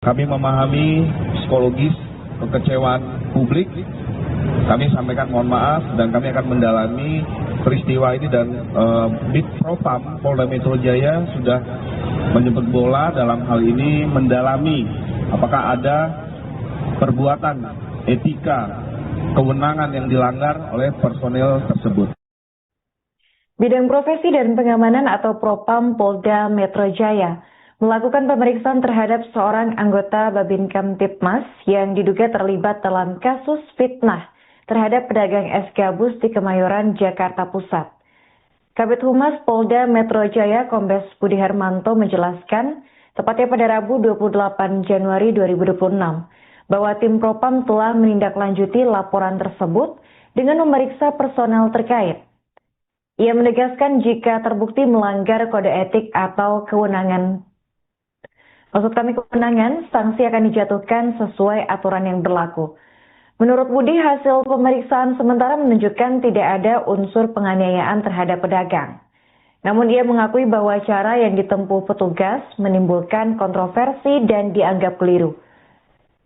Kami memahami psikologis kekecewaan publik. Kami sampaikan mohon maaf dan kami akan mendalami peristiwa ini dan Bid Propam Polda Metro Jaya sudah menjemput bola dalam hal ini mendalami apakah ada perbuatan etika kewenangan yang dilanggar oleh personel tersebut. Bidang Profesi dan Pengamanan atau Propam Polda Metro Jaya melakukan pemeriksaan terhadap seorang anggota Babin Kamtibmas yang diduga terlibat dalam kasus fitnah terhadap pedagang es gabus di Kemayoran, Jakarta Pusat. Kabid Humas Polda Metro Jaya Kombes Budi Hermanto menjelaskan, tepatnya pada Rabu 28 Januari 2026, bahwa tim Propam telah menindaklanjuti laporan tersebut dengan memeriksa personel terkait. Ia menegaskan jika terbukti melanggar kode etik atau kewenangan, sanksi akan dijatuhkan sesuai aturan yang berlaku. Menurut Budi, hasil pemeriksaan sementara menunjukkan tidak ada unsur penganiayaan terhadap pedagang. Namun ia mengakui bahwa cara yang ditempuh petugas menimbulkan kontroversi dan dianggap keliru.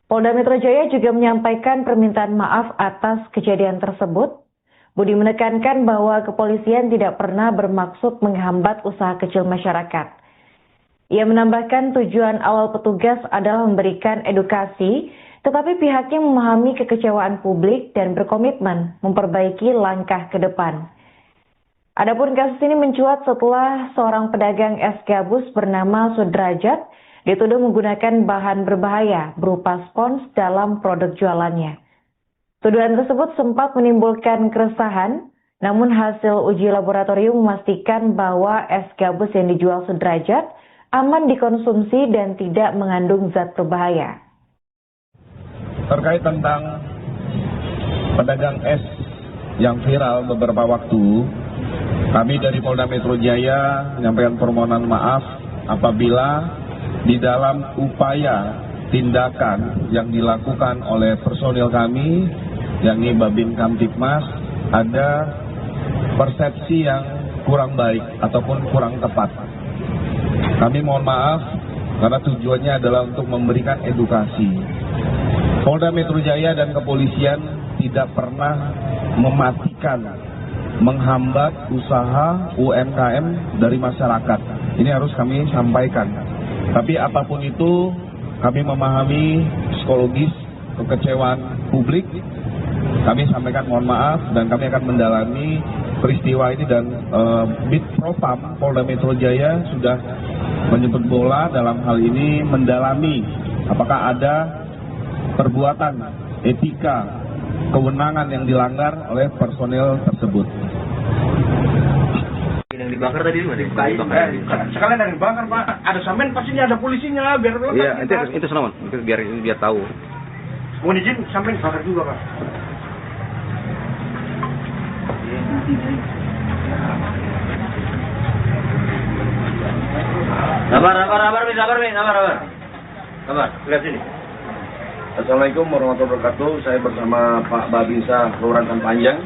Polda Metro Jaya juga menyampaikan permintaan maaf atas kejadian tersebut. Budi menekankan bahwa kepolisian tidak pernah bermaksud menghambat usaha kecil masyarakat. Ia menambahkan tujuan awal petugas adalah memberikan edukasi, tetapi pihaknya memahami kekecewaan publik dan berkomitmen memperbaiki langkah ke depan. Adapun kasus ini mencuat setelah seorang pedagang es gabus bernama Sudrajat dituduh menggunakan bahan berbahaya berupa spons dalam produk jualannya. Tuduhan tersebut sempat menimbulkan keresahan, namun hasil uji laboratorium memastikan bahwa es gabus yang dijual Sudrajat aman dikonsumsi dan tidak mengandung zat berbahaya. Terkait tentang pedagang es yang viral beberapa waktu, kami dari Polda Metro Jaya menyampaikan permohonan maaf apabila di dalam upaya tindakan yang dilakukan oleh personil kami, yakni Babin Kamtibmas, ada persepsi yang kurang baik ataupun kurang tepat. Kami mohon maaf karena tujuannya adalah untuk memberikan edukasi. Polda Metro Jaya dan kepolisian tidak pernah mematikan, menghambat usaha UMKM dari masyarakat. Ini harus kami sampaikan. Tapi apapun itu, kami memahami psikologis kekecewaan publik. Kami sampaikan mohon maaf dan kami akan mendalami peristiwa ini dan Bid Propam Polda Metro Jaya sudah menjemput bola dalam hal ini mendalami apakah ada perbuatan etika kewenangan yang dilanggar oleh personel tersebut. Yang dibakar tadi sekalian yang dibakar Pak, ada sampean pastinya ada polisinya biar iya itu senawan itu biar tahu. Mohon izin sampean bakar juga Pak. Sabar, lihat sini. Assalamualaikum warahmatullahi wabarakatuh. Saya bersama Pak Babinsa Kelurahan Panjang.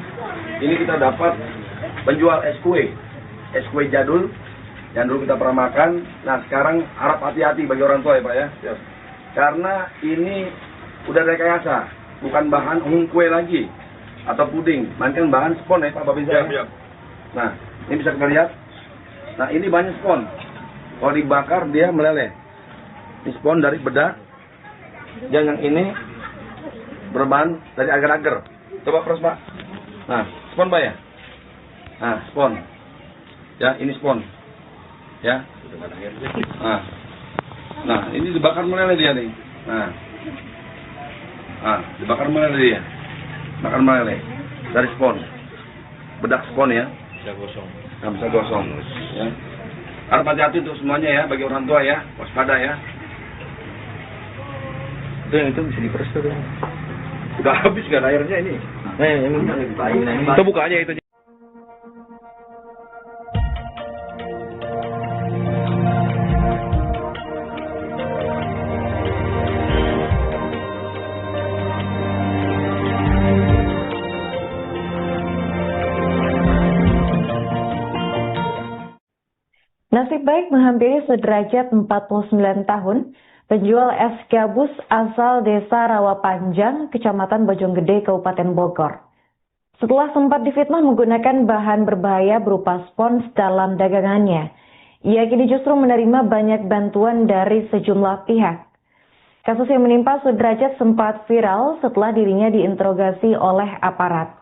Ini kita dapat penjual es kue jadul yang dulu kita pernah makan. Nah sekarang harap hati-hati bagi orang tua ya Pak ya. Karena ini udah rekayasa, bukan bahan kue lagi atau puding, melainkan bahan spon ya Pak Babinsa. Nah ini bisa kita lihat. Nah ini banyak spon. Kalau dibakar dia meleleh. Ini spon dari bedak. Dan yang ini berbahan dari agar-agar. Coba proses Pak. Nah, spon Pak ya. Nah, spon. Ya, ini spon. Ya. Nah, ini dibakar meleleh dia nih. Nah, dibakar meleleh dia. Bakar meleleh dari spon. Bedak spon ya. Bisa gosong. Nah, bisa gosong. Ya. Harap hati-hati untuk semuanya ya, bagi orang tua ya, waspada ya. Itu bisa diperes tuh. Udah habis kan airnya ini. Itu buka aja itu. Nasib baik menghampiri Sudrajat 49 tahun, penjual es gabus asal Desa Rawapanjang, Kecamatan Bojonggede, Kabupaten Bogor. Setelah sempat difitnah menggunakan bahan berbahaya berupa spons dalam dagangannya, ia kini justru menerima banyak bantuan dari sejumlah pihak. Kasus yang menimpa Sudrajat sempat viral setelah dirinya diinterogasi oleh aparat.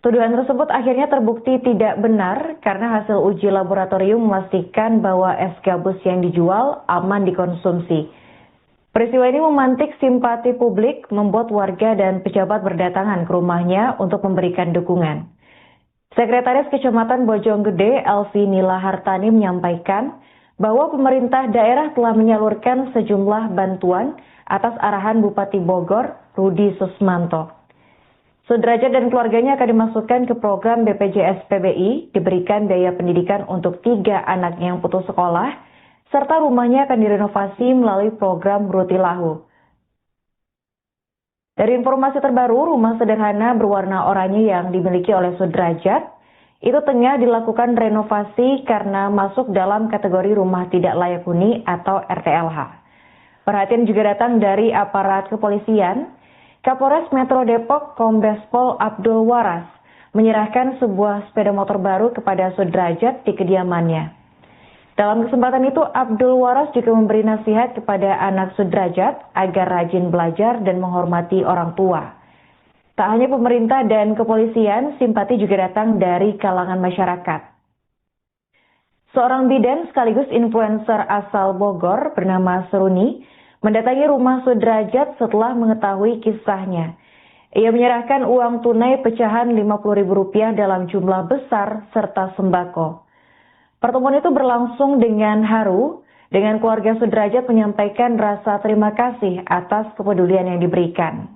Tuduhan tersebut akhirnya terbukti tidak benar karena hasil uji laboratorium memastikan bahwa es gabus yang dijual aman dikonsumsi. Peristiwa ini memantik simpati publik, membuat warga dan pejabat berdatangan ke rumahnya untuk memberikan dukungan. Sekretaris Kecamatan Bojonggede, Elvi Nila Hartani, menyampaikan bahwa pemerintah daerah telah menyalurkan sejumlah bantuan atas arahan Bupati Bogor, Rudi Susmanto. Sudrajat dan keluarganya akan dimasukkan ke program BPJS PBI, diberikan biaya pendidikan untuk 3 anak yang putus sekolah, serta rumahnya akan direnovasi melalui program Rutilahu. Dari informasi terbaru, rumah sederhana berwarna oranye yang dimiliki oleh Sudrajat itu tengah dilakukan renovasi karena masuk dalam kategori rumah tidak layak huni atau RTLH. Perhatian juga datang dari aparat kepolisian. Kapolres Metro Depok Kombes Pol Abdul Waras menyerahkan sebuah sepeda motor baru kepada Sudrajat di kediamannya. Dalam kesempatan itu, Abdul Waras juga memberi nasihat kepada anak Sudrajat agar rajin belajar dan menghormati orang tua. Tak hanya pemerintah dan kepolisian, simpati juga datang dari kalangan masyarakat. Seorang bidan sekaligus influencer asal Bogor bernama Seruni mendatangi rumah Sudrajat setelah mengetahui kisahnya. Ia menyerahkan uang tunai pecahan Rp50.000 dalam jumlah besar serta sembako. Pertemuan itu berlangsung dengan haru, dengan keluarga Sudrajat menyampaikan rasa terima kasih atas kepedulian yang diberikan.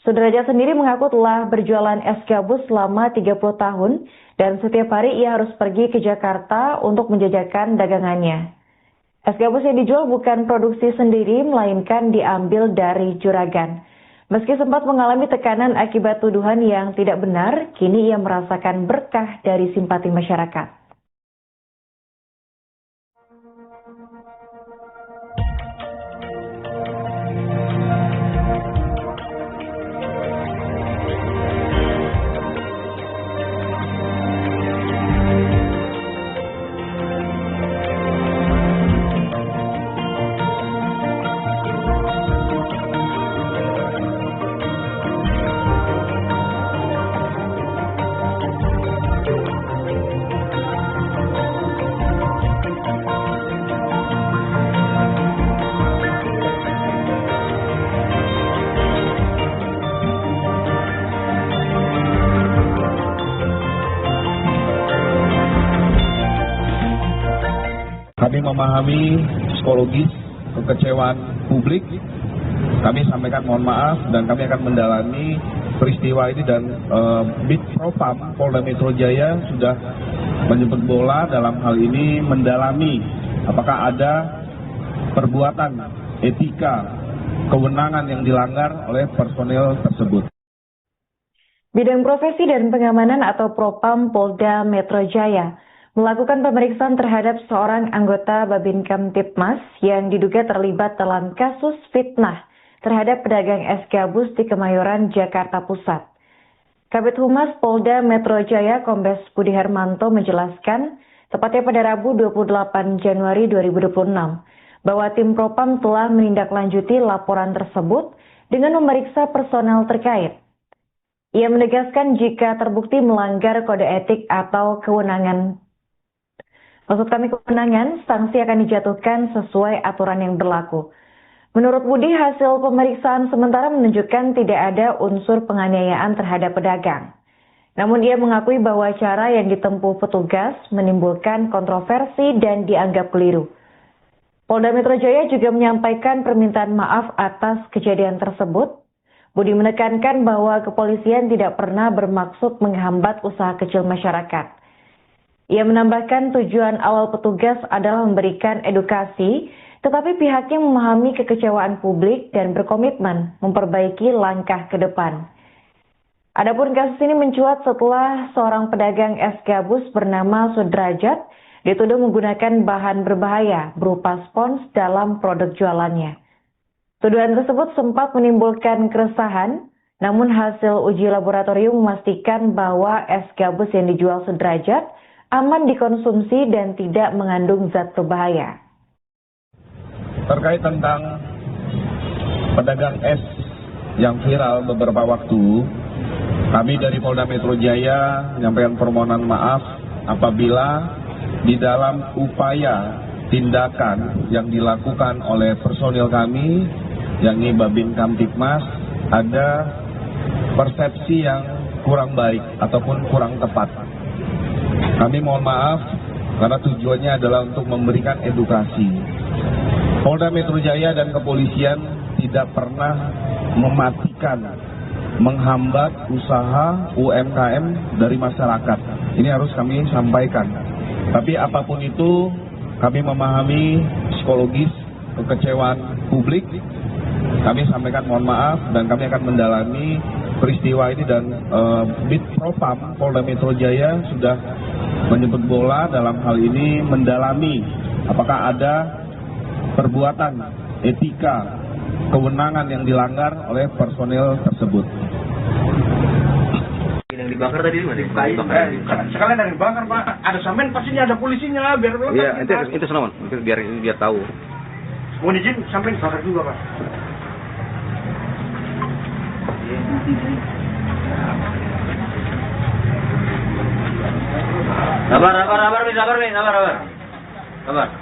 Sudrajat sendiri mengaku telah berjualan es gabus selama 30 tahun dan setiap hari ia harus pergi ke Jakarta untuk menjajakan dagangannya. Es gabus yang dijual bukan produksi sendiri, melainkan diambil dari juragan. Meski sempat mengalami tekanan akibat tuduhan yang tidak benar, kini ia merasakan berkah dari simpati masyarakat. Kami memahami psikologis kekecewaan publik. Kami sampaikan mohon maaf dan kami akan mendalami peristiwa ini dan Bid Propam Polda Metro Jaya sudah menjemput bola dalam hal ini mendalami apakah ada perbuatan etika kewenangan yang dilanggar oleh personel tersebut. Bidang Profesi dan Pengamanan atau Propam Polda Metro Jaya melakukan pemeriksaan terhadap seorang anggota Babin Kamtibmas yang diduga terlibat dalam kasus fitnah terhadap pedagang es gabus di Kemayoran, Jakarta Pusat. Kabid Humas Polda Metro Jaya Kombes Budi Hermanto menjelaskan, tepatnya pada Rabu 28 Januari 2026, bahwa tim Propam telah menindaklanjuti laporan tersebut dengan memeriksa personel terkait. Ia menegaskan jika terbukti melanggar kode etik atau kewenangan, sanksi akan dijatuhkan sesuai aturan yang berlaku. Menurut Budi, hasil pemeriksaan sementara menunjukkan tidak ada unsur penganiayaan terhadap pedagang. Namun ia mengakui bahwa cara yang ditempuh petugas menimbulkan kontroversi dan dianggap keliru. Polda Metro Jaya juga menyampaikan permintaan maaf atas kejadian tersebut. Budi menekankan bahwa kepolisian tidak pernah bermaksud menghambat usaha kecil masyarakat. Ia menambahkan tujuan awal petugas adalah memberikan edukasi, tetapi pihaknya memahami kekecewaan publik dan berkomitmen memperbaiki langkah ke depan. Adapun kasus ini mencuat setelah seorang pedagang es gabus bernama Sudrajat dituduh menggunakan bahan berbahaya berupa spons dalam produk jualannya. Tuduhan tersebut sempat menimbulkan keresahan, namun hasil uji laboratorium memastikan bahwa es gabus yang dijual Sudrajat aman dikonsumsi dan tidak mengandung zat berbahaya. Terkait tentang pedagang es yang viral beberapa waktu, kami dari Polda Metro Jaya menyampaikan permohonan maaf apabila di dalam upaya tindakan yang dilakukan oleh personil kami, yakni Babin Kamtibmas, ada persepsi yang kurang baik ataupun kurang tepat. Kami mohon maaf karena tujuannya adalah untuk memberikan edukasi. Polda Metro Jaya dan kepolisian tidak pernah mematikan, menghambat usaha UMKM dari masyarakat. Ini harus kami sampaikan. Tapi apapun itu, kami memahami psikologis kekecewaan publik. Kami sampaikan mohon maaf dan kami akan mendalami peristiwa ini, dan Bid Propam Polda Metro Jaya sudah menjemput bola dalam hal ini mendalami apakah ada perbuatan etika kewenangan yang dilanggar oleh personil tersebut. Yang dibakar tadi mana? Sekalian dari dibakar Pak, ada sampean pastinya ada polisinya biar Iya, itu senawan, biar tahu. Mohon izin sampean bakar juga Pak. Sabar,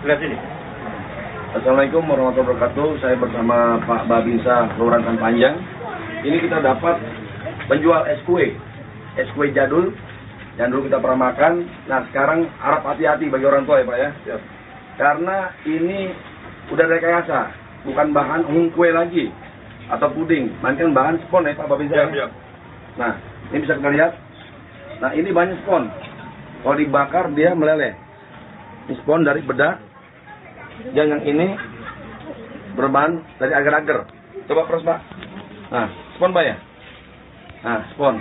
lihat sini. Assalamualaikum warahmatullahi wabarakatuh. Saya bersama Pak Babinsa Kelurahan Panjang. Ini kita dapat penjual es kue jadul yang dulu kita pernah makan. Nah sekarang harap hati-hati bagi orang tua ya Pak ya. Karena ini udah rekayasa, bukan bahan kue lagi atau puding, melainkan bahan spon ya Pak Babinsa. Nah ini bisa kita lihat. Nah ini banyak spon. Kalau dibakar dia meleleh. Ini spon dari bedak. Yang ini berbahan dari agar-agar. Coba proses Pak. Nah, spon Pak ya. Nah, spon.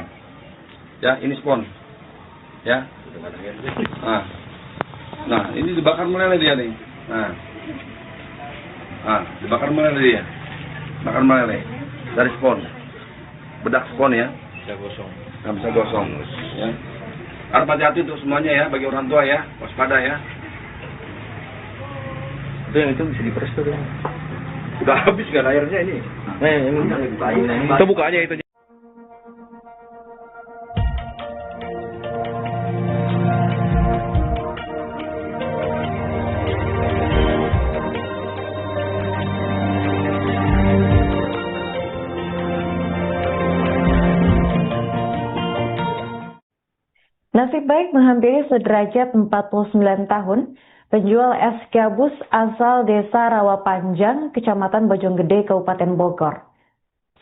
Ya, ini spon. Ya. Nah, ini dibakar meleleh dia nih. Nah, dibakar meleleh dia. Bakar meleleh dari spon. Bedak spon ya. Bisa gosong. Nah, bisa gosong. Ya. Harap hati-hati untuk semuanya ya, bagi orang tua ya, waspada ya. Itu bisa diperes tuh. Udah habis kan airnya ini. Itu buka aja itu. Nasib baik menghampiri Sudrajat 49 tahun, penjual es gabus asal desa Rawapanjang, Kecamatan Bojonggede, Kabupaten Bogor.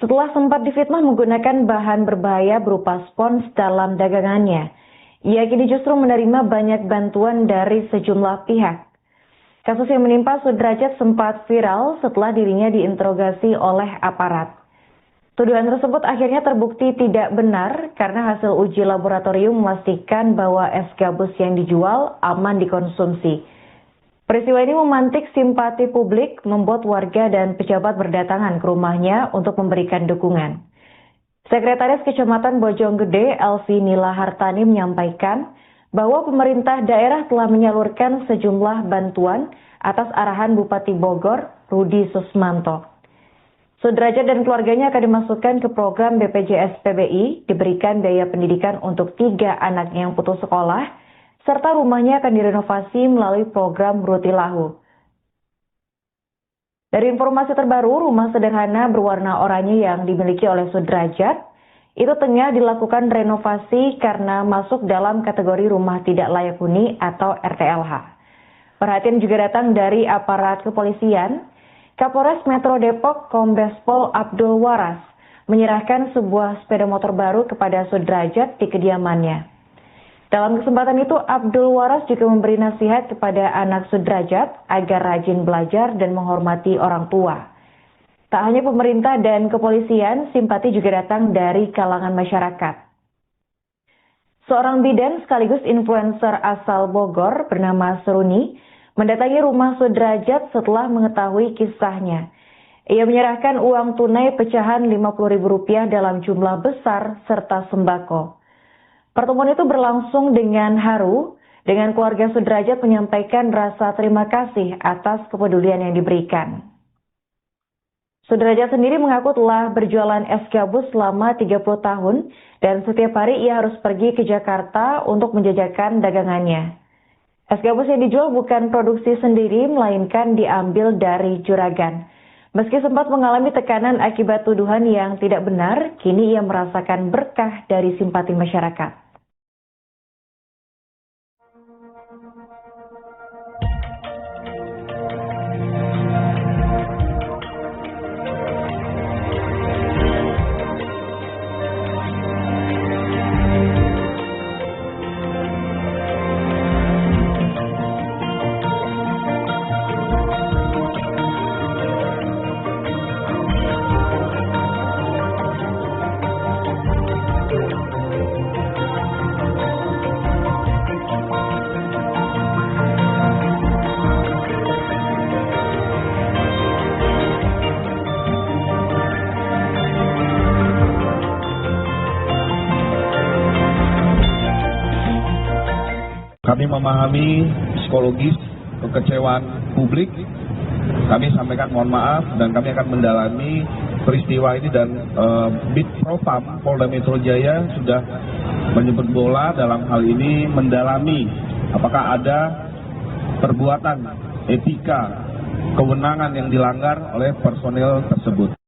Setelah sempat difitnah menggunakan bahan berbahaya berupa spons dalam dagangannya, ia kini justru menerima banyak bantuan dari sejumlah pihak. Kasus yang menimpa Sudrajat sempat viral setelah dirinya diinterogasi oleh aparat. Tuduhan tersebut akhirnya terbukti tidak benar karena hasil uji laboratorium memastikan bahwa es gabus yang dijual aman dikonsumsi. Peristiwa ini memantik simpati publik, membuat warga dan pejabat berdatangan ke rumahnya untuk memberikan dukungan. Sekretaris Kecamatan Bojonggede, Elvi Nila Hartani, menyampaikan bahwa pemerintah daerah telah menyalurkan sejumlah bantuan atas arahan Bupati Bogor, Rudi Susmanto. Sudrajat dan keluarganya akan dimasukkan ke program BPJS PBI, diberikan biaya pendidikan untuk 3 anaknya yang putus sekolah, serta rumahnya akan direnovasi melalui program Rutilahu. Dari informasi terbaru, rumah sederhana berwarna oranye yang dimiliki oleh Sudrajat itu tengah dilakukan renovasi karena masuk dalam kategori rumah tidak layak huni atau RTLH. Perhatian juga datang dari aparat kepolisian. Kapolres Metro Depok Kombes Pol Abdul Waras menyerahkan sebuah sepeda motor baru kepada Sudrajat di kediamannya. Dalam kesempatan itu, Abdul Waras juga memberi nasihat kepada anak Sudrajat agar rajin belajar dan menghormati orang tua. Tak hanya pemerintah dan kepolisian, simpati juga datang dari kalangan masyarakat. Seorang bidan sekaligus influencer asal Bogor bernama Seruni mendatangi rumah Sudrajat setelah mengetahui kisahnya. Ia menyerahkan uang tunai pecahan Rp50.000 dalam jumlah besar serta sembako. Pertemuan itu berlangsung dengan haru, dengan keluarga Sudrajat menyampaikan rasa terima kasih atas kepedulian yang diberikan. Sudrajat sendiri mengaku telah berjualan es gabus selama 30 tahun dan setiap hari ia harus pergi ke Jakarta untuk menjajakan dagangannya. Es gabus yang dijual bukan produksi sendiri, melainkan diambil dari juragan. Meski sempat mengalami tekanan akibat tuduhan yang tidak benar, kini ia merasakan berkah dari simpati masyarakat. Kami memahami psikologis kekecewaan publik. Kami sampaikan mohon maaf dan kami akan mendalami peristiwa ini dan Bid Propam Polda Metro Jaya sudah menjemput bola dalam hal ini mendalami apakah ada perbuatan etika kewenangan yang dilanggar oleh personil tersebut.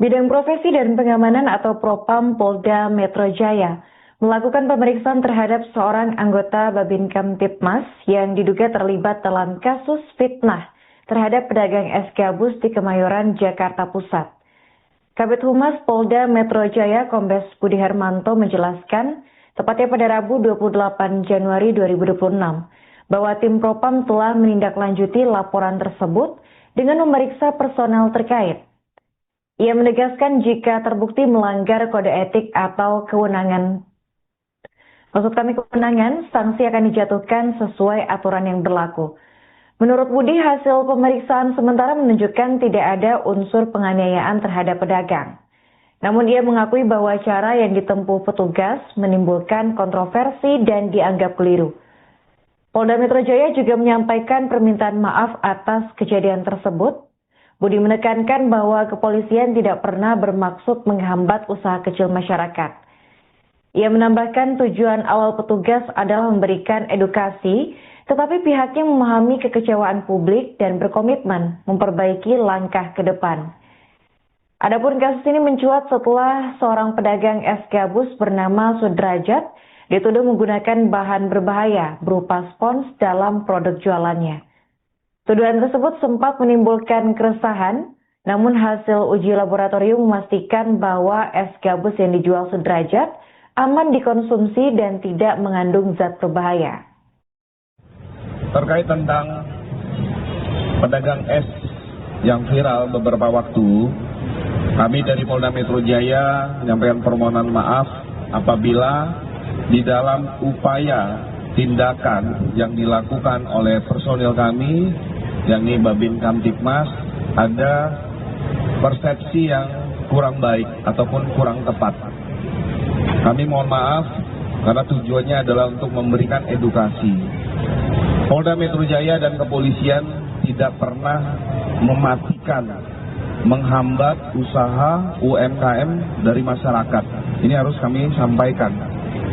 Bidang Profesi dan Pengamanan atau Propam Polda Metro Jaya melakukan pemeriksaan terhadap seorang anggota Babin Kamtibmas yang diduga terlibat dalam kasus fitnah terhadap pedagang es gabus di Kemayoran, Jakarta Pusat. Kabid Humas Polda Metro Jaya Kombes Budi Hermanto menjelaskan, tepatnya pada Rabu 28 Januari 2026, bahwa tim Propam telah menindaklanjuti laporan tersebut dengan memeriksa personel terkait. Ia menegaskan jika terbukti melanggar kode etik atau kewenangan, sanksi akan dijatuhkan sesuai aturan yang berlaku. Menurut Budi, hasil pemeriksaan sementara menunjukkan tidak ada unsur penganiayaan terhadap pedagang. Namun ia mengakui bahwa cara yang ditempuh petugas menimbulkan kontroversi dan dianggap keliru. Polda Metro Jaya juga menyampaikan permintaan maaf atas kejadian tersebut. Budi menekankan bahwa kepolisian tidak pernah bermaksud menghambat usaha kecil masyarakat. Ia menambahkan tujuan awal petugas adalah memberikan edukasi, tetapi pihaknya memahami kekecewaan publik dan berkomitmen memperbaiki langkah ke depan. Adapun kasus ini mencuat setelah seorang pedagang es gabus bernama Sudrajat dituduh menggunakan bahan berbahaya berupa spons dalam produk jualannya. Tuduhan tersebut sempat menimbulkan keresahan, namun hasil uji laboratorium memastikan bahwa es gabus yang dijual Sudrajat aman dikonsumsi dan tidak mengandung zat berbahaya. Terkait tentang pedagang es yang viral beberapa waktu, kami dari Polda Metro Jaya menyampaikan permohonan maaf apabila di dalam upaya tindakan yang dilakukan oleh personil kami, yakni Babin Kamtibmas, ada persepsi yang kurang baik ataupun kurang tepat. Kami mohon maaf karena tujuannya adalah untuk memberikan edukasi. Polda Metro Jaya dan kepolisian tidak pernah mematikan, menghambat usaha UMKM dari masyarakat. Ini harus kami sampaikan.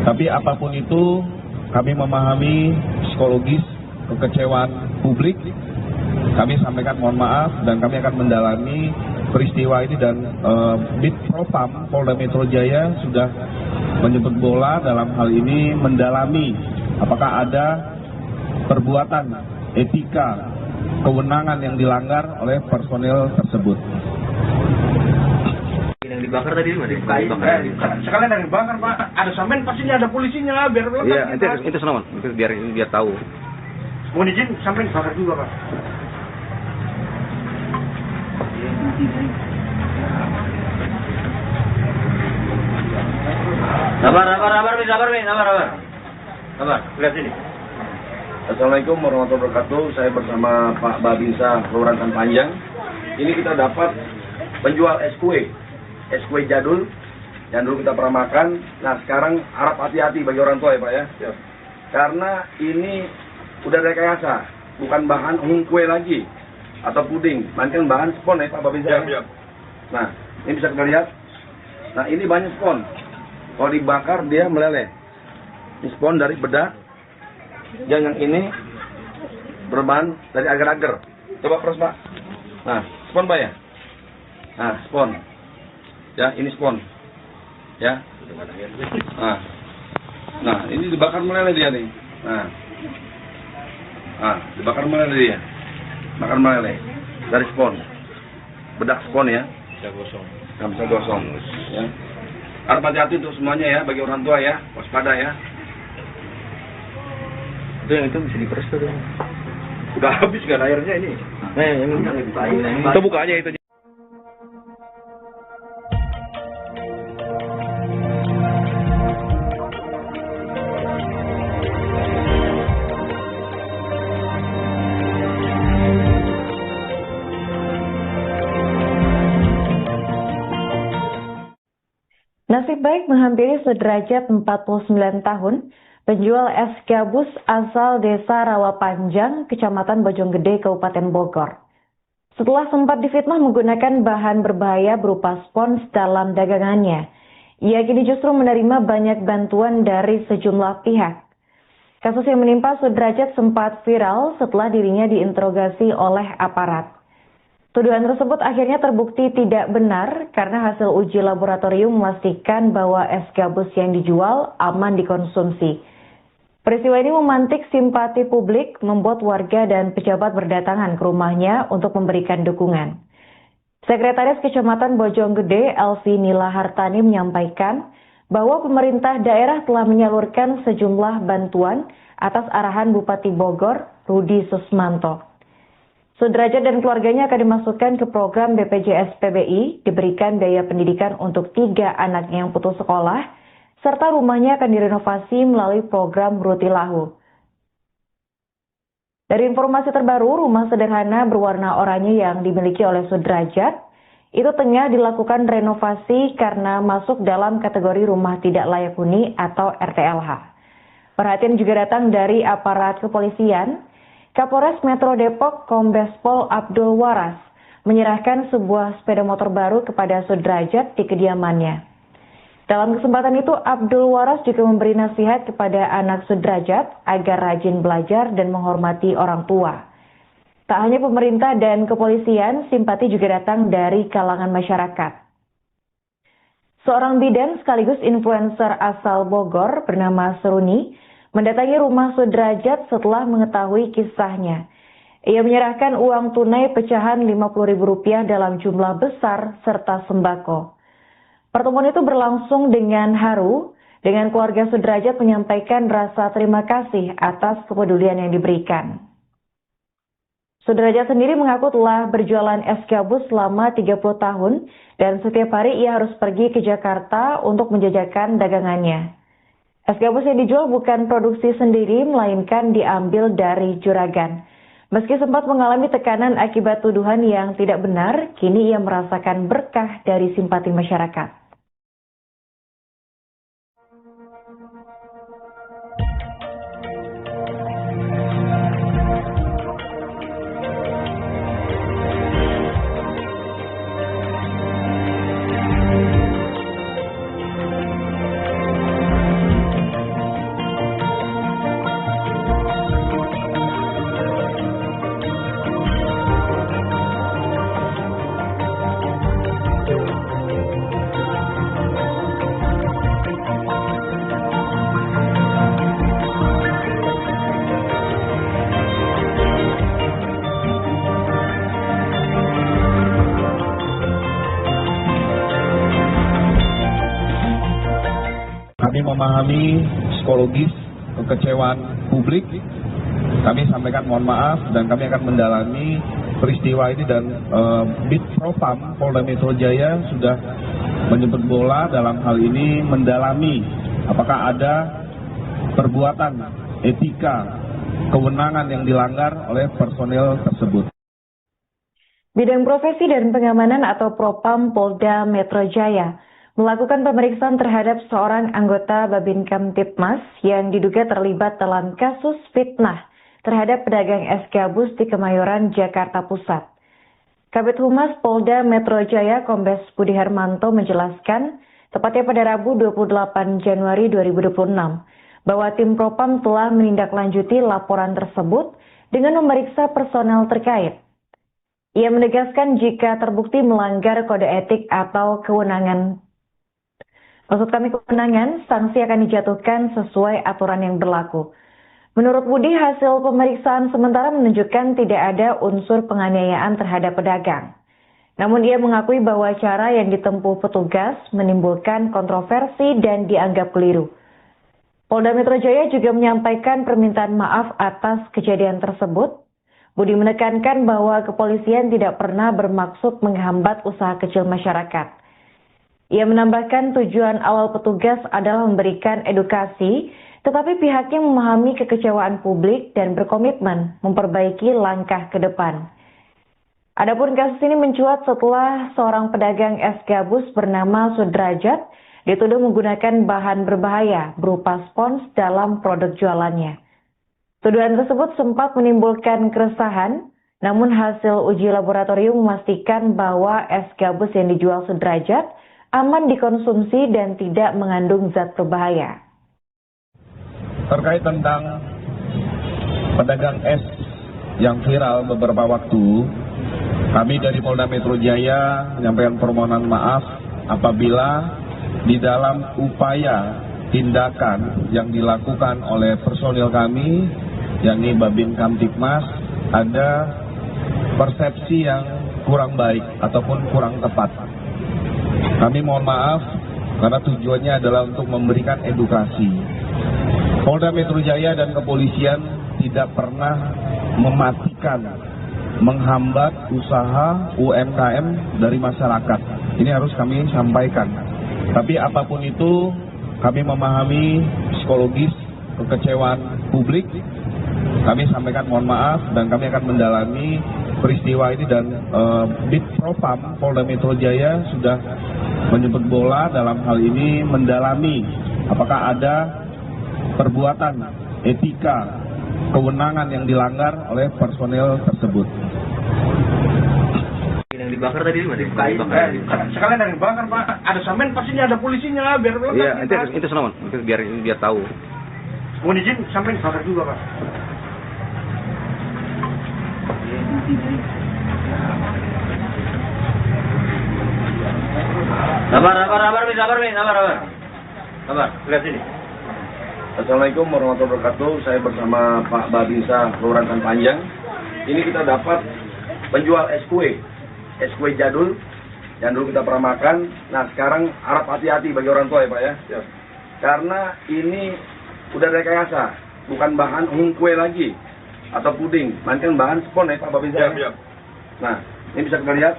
Tapi apapun itu, kami memahami psikologis kekecewaan publik. Kami sampaikan mohon maaf dan kami akan mendalami peristiwa ini dan Bid Propam Polda Metro Jaya sudah menjemput bola dalam hal ini mendalami apakah ada perbuatan etika kewenangan yang dilanggar oleh personil tersebut. Yang dibakar tadi mana? Sekalian dari bakar Pak, ada sampean pastinya ada polisinya biar iya, itu senawan, biar tahu. Mohon izin sampean bakar juga Pak. Sabar, lihat sini. Assalamualaikum warahmatullahi wabarakatuh. Saya bersama Pak Babinsa Kelurahan Panjang. Ini kita dapat penjual es kue jadul yang dulu kita pernah makan. Nah sekarang harap hati-hati bagi orang tua ya Pak ya. Ya. Karena ini udah rekayasa, bukan bahan kue lagi atau puding, melainkan bahan spon ya Pak Babinsa. Ya. Nah ini bisa kita lihat. Nah ini banyak spon. Kalau dibakar dia meleleh. Ini spon dari bedak. Yang ini berbahan dari agar-agar. Coba proses Pak. Nah, spon Pak ya. Nah, spon. Ya, ini spon. Ya. Nah, ini dibakar meleleh dia nih. Nah, dibakar meleleh dia. Bakar meleleh dari spon. Bedak spon ya. Bisa gosong. Nah, bisa gosong. Ya. Harap hati-hati untuk semuanya ya, bagi orang tua ya, waspada ya. Itu yang itu bisa diperes tuh. Udah habis kan airnya ini. Itu buka aja itu. Nasib baik menghampiri sederajat 49 tahun, penjual es gabus asal desa Rawapanjang, Kecamatan Bojonggede, Kabupaten Bogor. Setelah sempat difitnah menggunakan bahan berbahaya berupa spons dalam dagangannya, ia kini justru menerima banyak bantuan dari sejumlah pihak. Kasus yang menimpa Sudrajat sempat viral setelah dirinya diinterogasi oleh aparat. Tuduhan tersebut akhirnya terbukti tidak benar karena hasil uji laboratorium memastikan bahwa es gabus yang dijual aman dikonsumsi. Peristiwa ini memantik simpati publik, membuat warga dan pejabat berdatangan ke rumahnya untuk memberikan dukungan. Sekretaris Kecamatan Bojonggede, Elvi Nila Hartani, menyampaikan bahwa pemerintah daerah telah menyalurkan sejumlah bantuan atas arahan Bupati Bogor, Rudi Susmanto. Sudrajat dan keluarganya akan dimasukkan ke program BPJS PBI, diberikan biaya pendidikan untuk 3 anaknya yang putus sekolah, serta rumahnya akan direnovasi melalui program Rutilahu. Dari informasi terbaru, rumah sederhana berwarna oranye yang dimiliki oleh Sudrajat itu tengah dilakukan renovasi karena masuk dalam kategori rumah tidak layak huni atau RTLH. Perhatian juga datang dari aparat kepolisian. Kapolres Metro Depok Kombes Pol Abdul Waras menyerahkan sebuah sepeda motor baru kepada Sudrajat di kediamannya. Dalam kesempatan itu, Abdul Waras juga memberi nasihat kepada anak Sudrajat agar rajin belajar dan menghormati orang tua. Tak hanya pemerintah dan kepolisian, simpati juga datang dari kalangan masyarakat. Seorang bidan sekaligus influencer asal Bogor bernama Seruni mendatangi rumah Sudrajat setelah mengetahui kisahnya. Ia menyerahkan uang tunai pecahan Rp50.000 dalam jumlah besar serta sembako. Pertemuan itu berlangsung dengan haru, dengan keluarga Sudrajat menyampaikan rasa terima kasih atas kepedulian yang diberikan. Sudrajat sendiri mengaku telah berjualan es gabus selama 30 tahun dan setiap hari ia harus pergi ke Jakarta untuk menjajakan dagangannya. Es gabus yang dijual bukan produksi sendiri, melainkan diambil dari juragan. Meski sempat mengalami tekanan akibat tuduhan yang tidak benar, kini ia merasakan berkah dari simpati masyarakat. Kami memahami psikologis kekecewaan publik. Kami sampaikan mohon maaf dan kami akan mendalami peristiwa ini dan Bid Propam Polda Metro Jaya sudah menjemput bola dalam hal ini mendalami apakah ada perbuatan etika kewenangan yang dilanggar oleh personil tersebut. Bidang Profesi dan Pengamanan atau Propam Polda Metro Jaya melakukan pemeriksaan terhadap seorang anggota Babin Kamtibmas yang diduga terlibat dalam kasus fitnah terhadap pedagang es gabus di Kemayoran, Jakarta Pusat. Kabid Humas Polda Metro Jaya Kombes Budi Hermanto menjelaskan, tepatnya pada Rabu 28 Januari 2026, bahwa tim Propam telah menindaklanjuti laporan tersebut dengan memeriksa personel terkait. Ia menegaskan jika terbukti melanggar kode etik atau kewenangan, sanksi akan dijatuhkan sesuai aturan yang berlaku. Menurut Budi, hasil pemeriksaan sementara menunjukkan tidak ada unsur penganiayaan terhadap pedagang. Namun ia mengakui bahwa cara yang ditempuh petugas menimbulkan kontroversi dan dianggap keliru. Polda Metro Jaya juga menyampaikan permintaan maaf atas kejadian tersebut. Budi menekankan bahwa kepolisian tidak pernah bermaksud menghambat usaha kecil masyarakat. Ia menambahkan tujuan awal petugas adalah memberikan edukasi, tetapi pihaknya memahami kekecewaan publik dan berkomitmen memperbaiki langkah ke depan. Adapun kasus ini mencuat setelah seorang pedagang es gabus bernama Sudrajat dituduh menggunakan bahan berbahaya berupa spons dalam produk jualannya. Tuduhan tersebut sempat menimbulkan keresahan, namun hasil uji laboratorium memastikan bahwa es gabus yang dijual Sudrajat aman dikonsumsi dan tidak mengandung zat berbahaya. Terkait tentang pedagang es yang viral beberapa waktu, kami dari Polda Metro Jaya menyampaikan permohonan maaf apabila di dalam upaya tindakan yang dilakukan oleh personil kami, yakni Babin Kamtibmas, ada persepsi yang kurang baik ataupun kurang tepat. Kami mohon maaf karena tujuannya adalah untuk memberikan edukasi. Polda Metro Jaya dan kepolisian tidak pernah mematikan, menghambat usaha UMKM dari masyarakat. Ini harus kami sampaikan. Tapi apapun itu, kami memahami psikologis kekecewaan publik. Kami sampaikan mohon maaf dan kami akan mendalami peristiwa ini dan Bid Propam Polda Metro Jaya sudah menjemput bola dalam hal ini mendalami apakah ada perbuatan etika kewenangan yang dilanggar oleh personel tersebut. Yang dibakar tadi mana? Sekalian yang dibakar Pak, ada samen pasti ada polisinya biar Iya, itu senang, biar tahu. Mohon izin sampai dibakar juga Pak. Sabar, lihat sini. Assalamualaikum warahmatullahi wabarakatuh. Saya bersama Pak Babinsa Kelurahan Panjang. Ini kita dapat penjual es kue jadul yang dulu kita pernah makan. Nah sekarang harap hati-hati bagi orang tua ya Pak ya. Ya. Karena ini udah rekayasa, bukan bahan kue lagi atau puding, melainkan bahan spon ya Pak Babinsa. Ya, ya. Nah ini bisa kita lihat.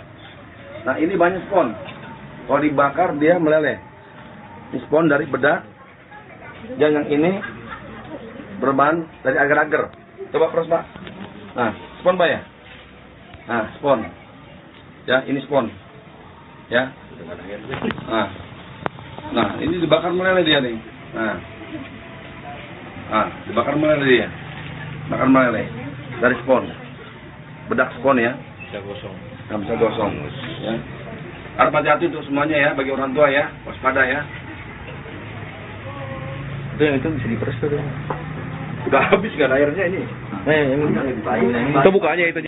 Nah ini banyak spon. Kalau dibakar dia meleleh. Ini spon dari bedak. Yang ini berbahan dari agar-agar. Coba proses Pak. Nah, spon Pak ya. Nah, spon. Ya, ini spon. Ya. Nah, ini dibakar meleleh dia nih. Nah, dibakar meleleh dia. Bakar meleleh dari spon. Bedak spon ya. Bisa gosong. Nah, bisa gosong. Ya. Harap hati-hati untuk semuanya ya, bagi orang tua ya, waspada ya. Itu bisa diperes tuh. Udah habis kan airnya ini. Itu buka aja itu.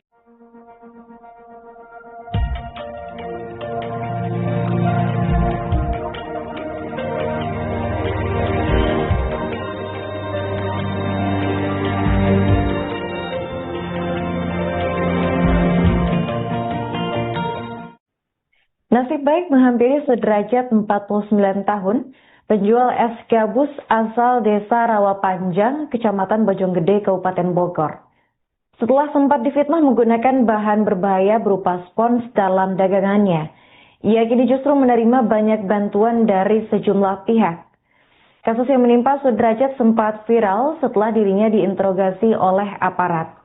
Nasib baik menghampiri Sudrajat 49 tahun, penjual es gabus asal desa Rawapanjang, Kecamatan Bojonggede, Kabupaten Bogor. Setelah sempat difitnah menggunakan bahan berbahaya berupa spons dalam dagangannya, Ia kini justru menerima banyak bantuan dari sejumlah pihak. Kasus yang menimpa Sudrajat sempat viral setelah dirinya diinterogasi oleh aparat.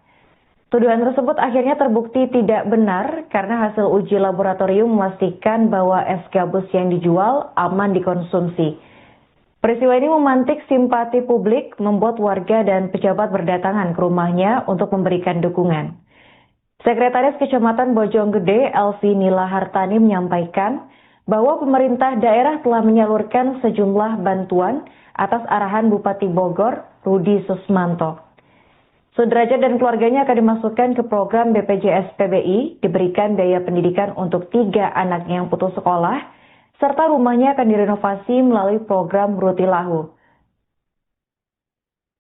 Tuduhan tersebut akhirnya terbukti tidak benar karena hasil uji laboratorium memastikan bahwa es gabus yang dijual aman dikonsumsi. Peristiwa ini memantik simpati publik, membuat warga dan pejabat berdatangan ke rumahnya untuk memberikan dukungan. Sekretaris Kecamatan Bojonggede, Elvi Nila Hartani menyampaikan bahwa pemerintah daerah telah menyalurkan sejumlah bantuan atas arahan Bupati Bogor, Rudi Susmanto. Sudrajat dan keluarganya akan dimasukkan ke program BPJS PBI, diberikan biaya pendidikan untuk 3 anaknya yang putus sekolah, serta rumahnya akan direnovasi melalui program Rutilahu.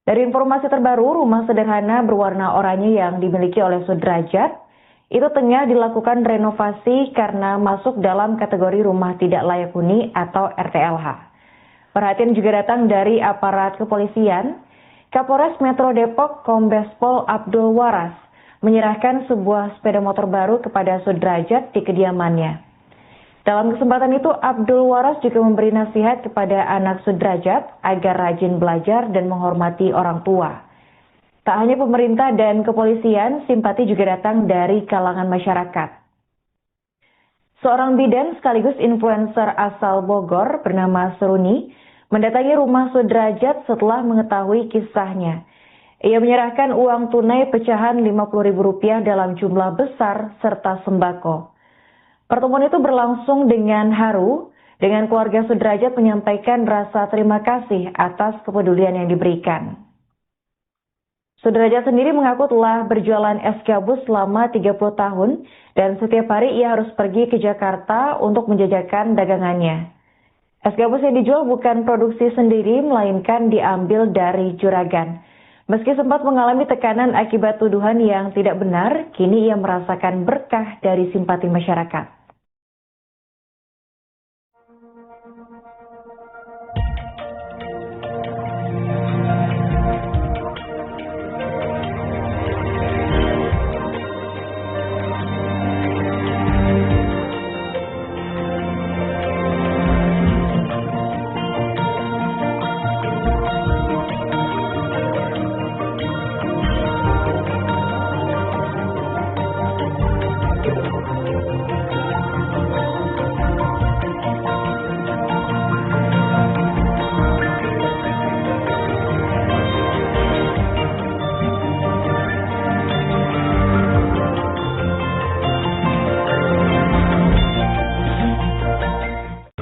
Dari informasi terbaru, rumah sederhana berwarna oranye yang dimiliki oleh Sudrajat itu tengah dilakukan renovasi karena masuk dalam kategori rumah tidak layak huni atau RTLH. Perhatian juga datang dari aparat kepolisian. Kapolres Metro Depok Kombes Pol Abdul Waras menyerahkan sebuah sepeda motor baru kepada Sudrajat di kediamannya. Dalam kesempatan itu, Abdul Waras juga memberi nasihat kepada anak Sudrajat agar rajin belajar dan menghormati orang tua. Tak hanya pemerintah dan kepolisian, simpati juga datang dari kalangan masyarakat. Seorang bidan sekaligus influencer asal Bogor bernama Seruni mendatangi rumah Sudrajat setelah mengetahui kisahnya. Ia menyerahkan uang tunai pecahan Rp50.000 dalam jumlah besar serta sembako. Pertemuan itu berlangsung dengan haru, dengan keluarga Sudrajat menyampaikan rasa terima kasih atas kepedulian yang diberikan. Sudrajat sendiri mengaku telah berjualan es gabus selama 30 tahun dan setiap hari ia harus pergi ke Jakarta untuk menjajakan dagangannya. Es gabus yang dijual bukan produksi sendiri, melainkan diambil dari juragan. Meski sempat mengalami tekanan akibat tuduhan yang tidak benar, kini ia merasakan berkah dari simpati masyarakat.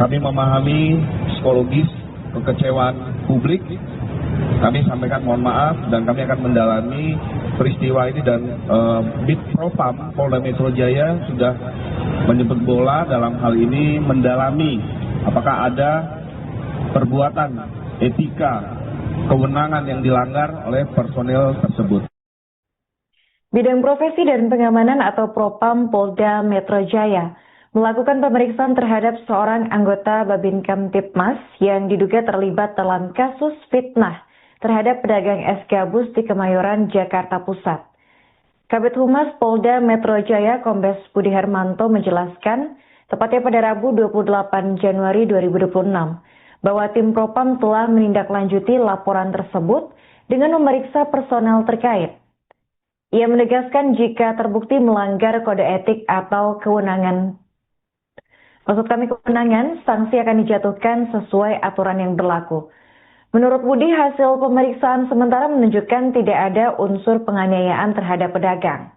Kami memahami psikologis kekecewaan publik. Kami sampaikan mohon maaf dan kami akan mendalami peristiwa ini dan Bid Propam Polda Metro Jaya sudah menjemput bola dalam hal ini mendalami apakah ada perbuatan etika kewenangan yang dilanggar oleh personel tersebut. Bidang Profesi dan Pengamanan atau Propam Polda Metro Jaya melakukan pemeriksaan terhadap seorang anggota Babin Kamtibmas yang diduga terlibat dalam kasus fitnah terhadap pedagang es gabus di Kemayoran, Jakarta Pusat. Kabid Humas Polda Metro Jaya Kombes Budi Hermanto menjelaskan, tepatnya pada Rabu 28 Januari 2026, bahwa tim Propam telah menindaklanjuti laporan tersebut dengan memeriksa personel terkait. Ia menegaskan jika terbukti melanggar kode etik atau kewenangan, sanksi akan dijatuhkan sesuai aturan yang berlaku. Menurut Budi, hasil pemeriksaan sementara menunjukkan tidak ada unsur penganiayaan terhadap pedagang.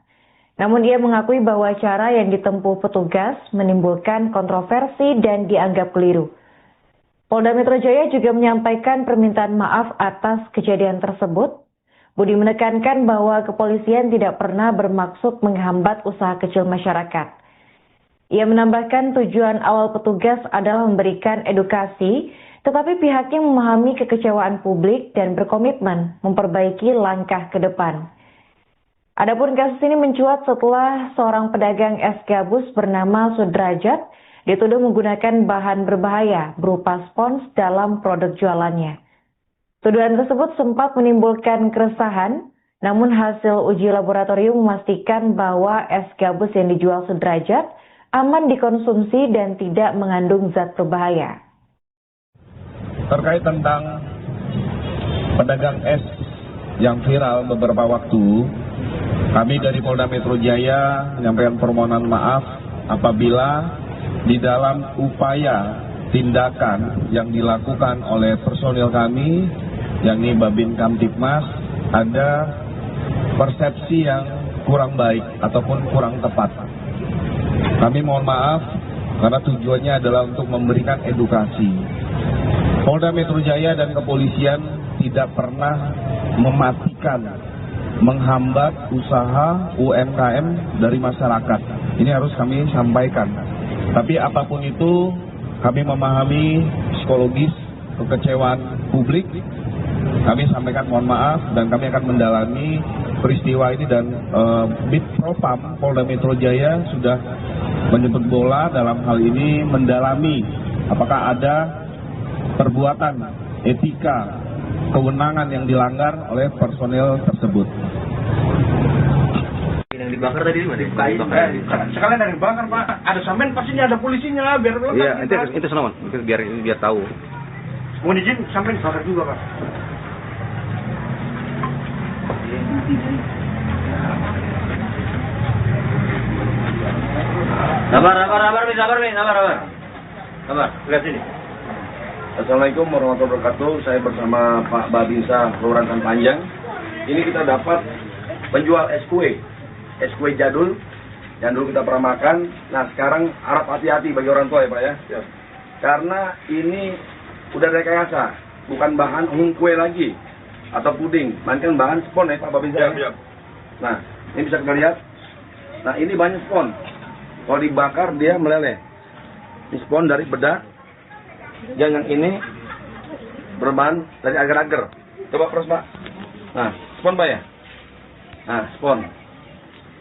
Namun ia mengakui bahwa cara yang ditempuh petugas menimbulkan kontroversi dan dianggap keliru. Polda Metro Jaya juga menyampaikan permintaan maaf atas kejadian tersebut. Budi menekankan bahwa kepolisian tidak pernah bermaksud menghambat usaha kecil masyarakat. Ia menambahkan tujuan awal petugas adalah memberikan edukasi, tetapi pihaknya memahami kekecewaan publik dan berkomitmen memperbaiki langkah ke depan. Adapun kasus ini mencuat setelah seorang pedagang es gabus bernama Sudrajat dituduh menggunakan bahan berbahaya berupa spons dalam produk jualannya. Tuduhan tersebut sempat menimbulkan keresahan, namun hasil uji laboratorium memastikan bahwa es gabus yang dijual Sudrajat aman dikonsumsi dan tidak mengandung zat berbahaya. Terkait tentang pedagang es yang viral beberapa waktu, kami dari Polda Metro Jaya menyampaikan permohonan maaf apabila di dalam upaya tindakan yang dilakukan oleh personil kami, yakni Babin Kamtibmas, ada persepsi yang kurang baik ataupun kurang tepat. Kami mohon maaf karena tujuannya adalah untuk memberikan edukasi. Polda Metro Jaya dan kepolisian tidak pernah mematikan, menghambat usaha UMKM dari masyarakat. Ini harus kami sampaikan. Tapi apapun itu, kami memahami psikologis kekecewaan publik. Kami sampaikan mohon maaf dan kami akan mendalami peristiwa ini, dan Bid Propam Polda Metro Jaya sudah menjemput bola dalam hal ini mendalami apakah ada perbuatan etika kewenangan yang dilanggar oleh personel tersebut. Yang dibakar tadi mana? Dibakar. Sekalian dari bakar Pak, ada sampean pastinya ada polisinya biar Iya, itu senawan, biar tahu. Mohon izin sampean bakar juga Pak. Sabar, lihat sini. Assalamualaikum warahmatullahi wabarakatuh. Saya bersama Pak Babinsa Kelurahan Panjang. Ini kita dapat penjual es kue jadul yang dulu kita pernah makan. Nah sekarang harap hati-hati bagi orang tua ya Pak ya. Karena ini udah rekayasa, bukan bahan kue lagi atau puding, melainkan bahan spon ya Pak Babinsa. Nah ini bisa kita lihat. Nah ini banyak spon. Kalau dibakar dia meleleh. Ini spon dari bedak. Yang ini berbahan dari agar-agar. Coba proses Pak. Nah, spon Pak ya. Nah, spon.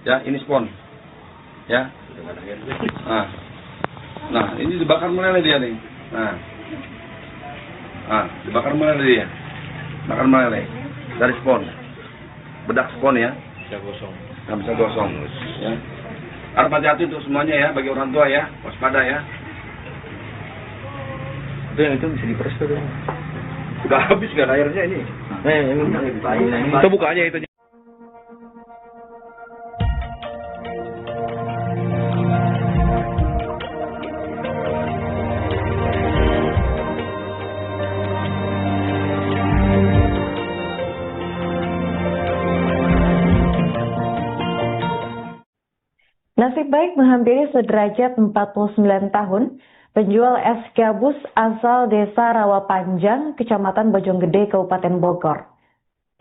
Ya, ini spon. Ya. Nah, ini dibakar meleleh dia nih. Nah, dibakar meleleh dia. Bakar meleleh dari spon. Bedak spon ya. Bisa gosong. Nah, bisa gosong. Ya. Harap hati-hati untuk semuanya ya, bagi orang tua ya, waspada ya. Itu bisa diperes tuh. Udah habis kan airnya ini. Itu buka aja itu. Nasib baik menghampiri sederajat 49 tahun, penjual es gabus asal desa Rawapanjang, Kecamatan Bojonggede, Kabupaten Bogor.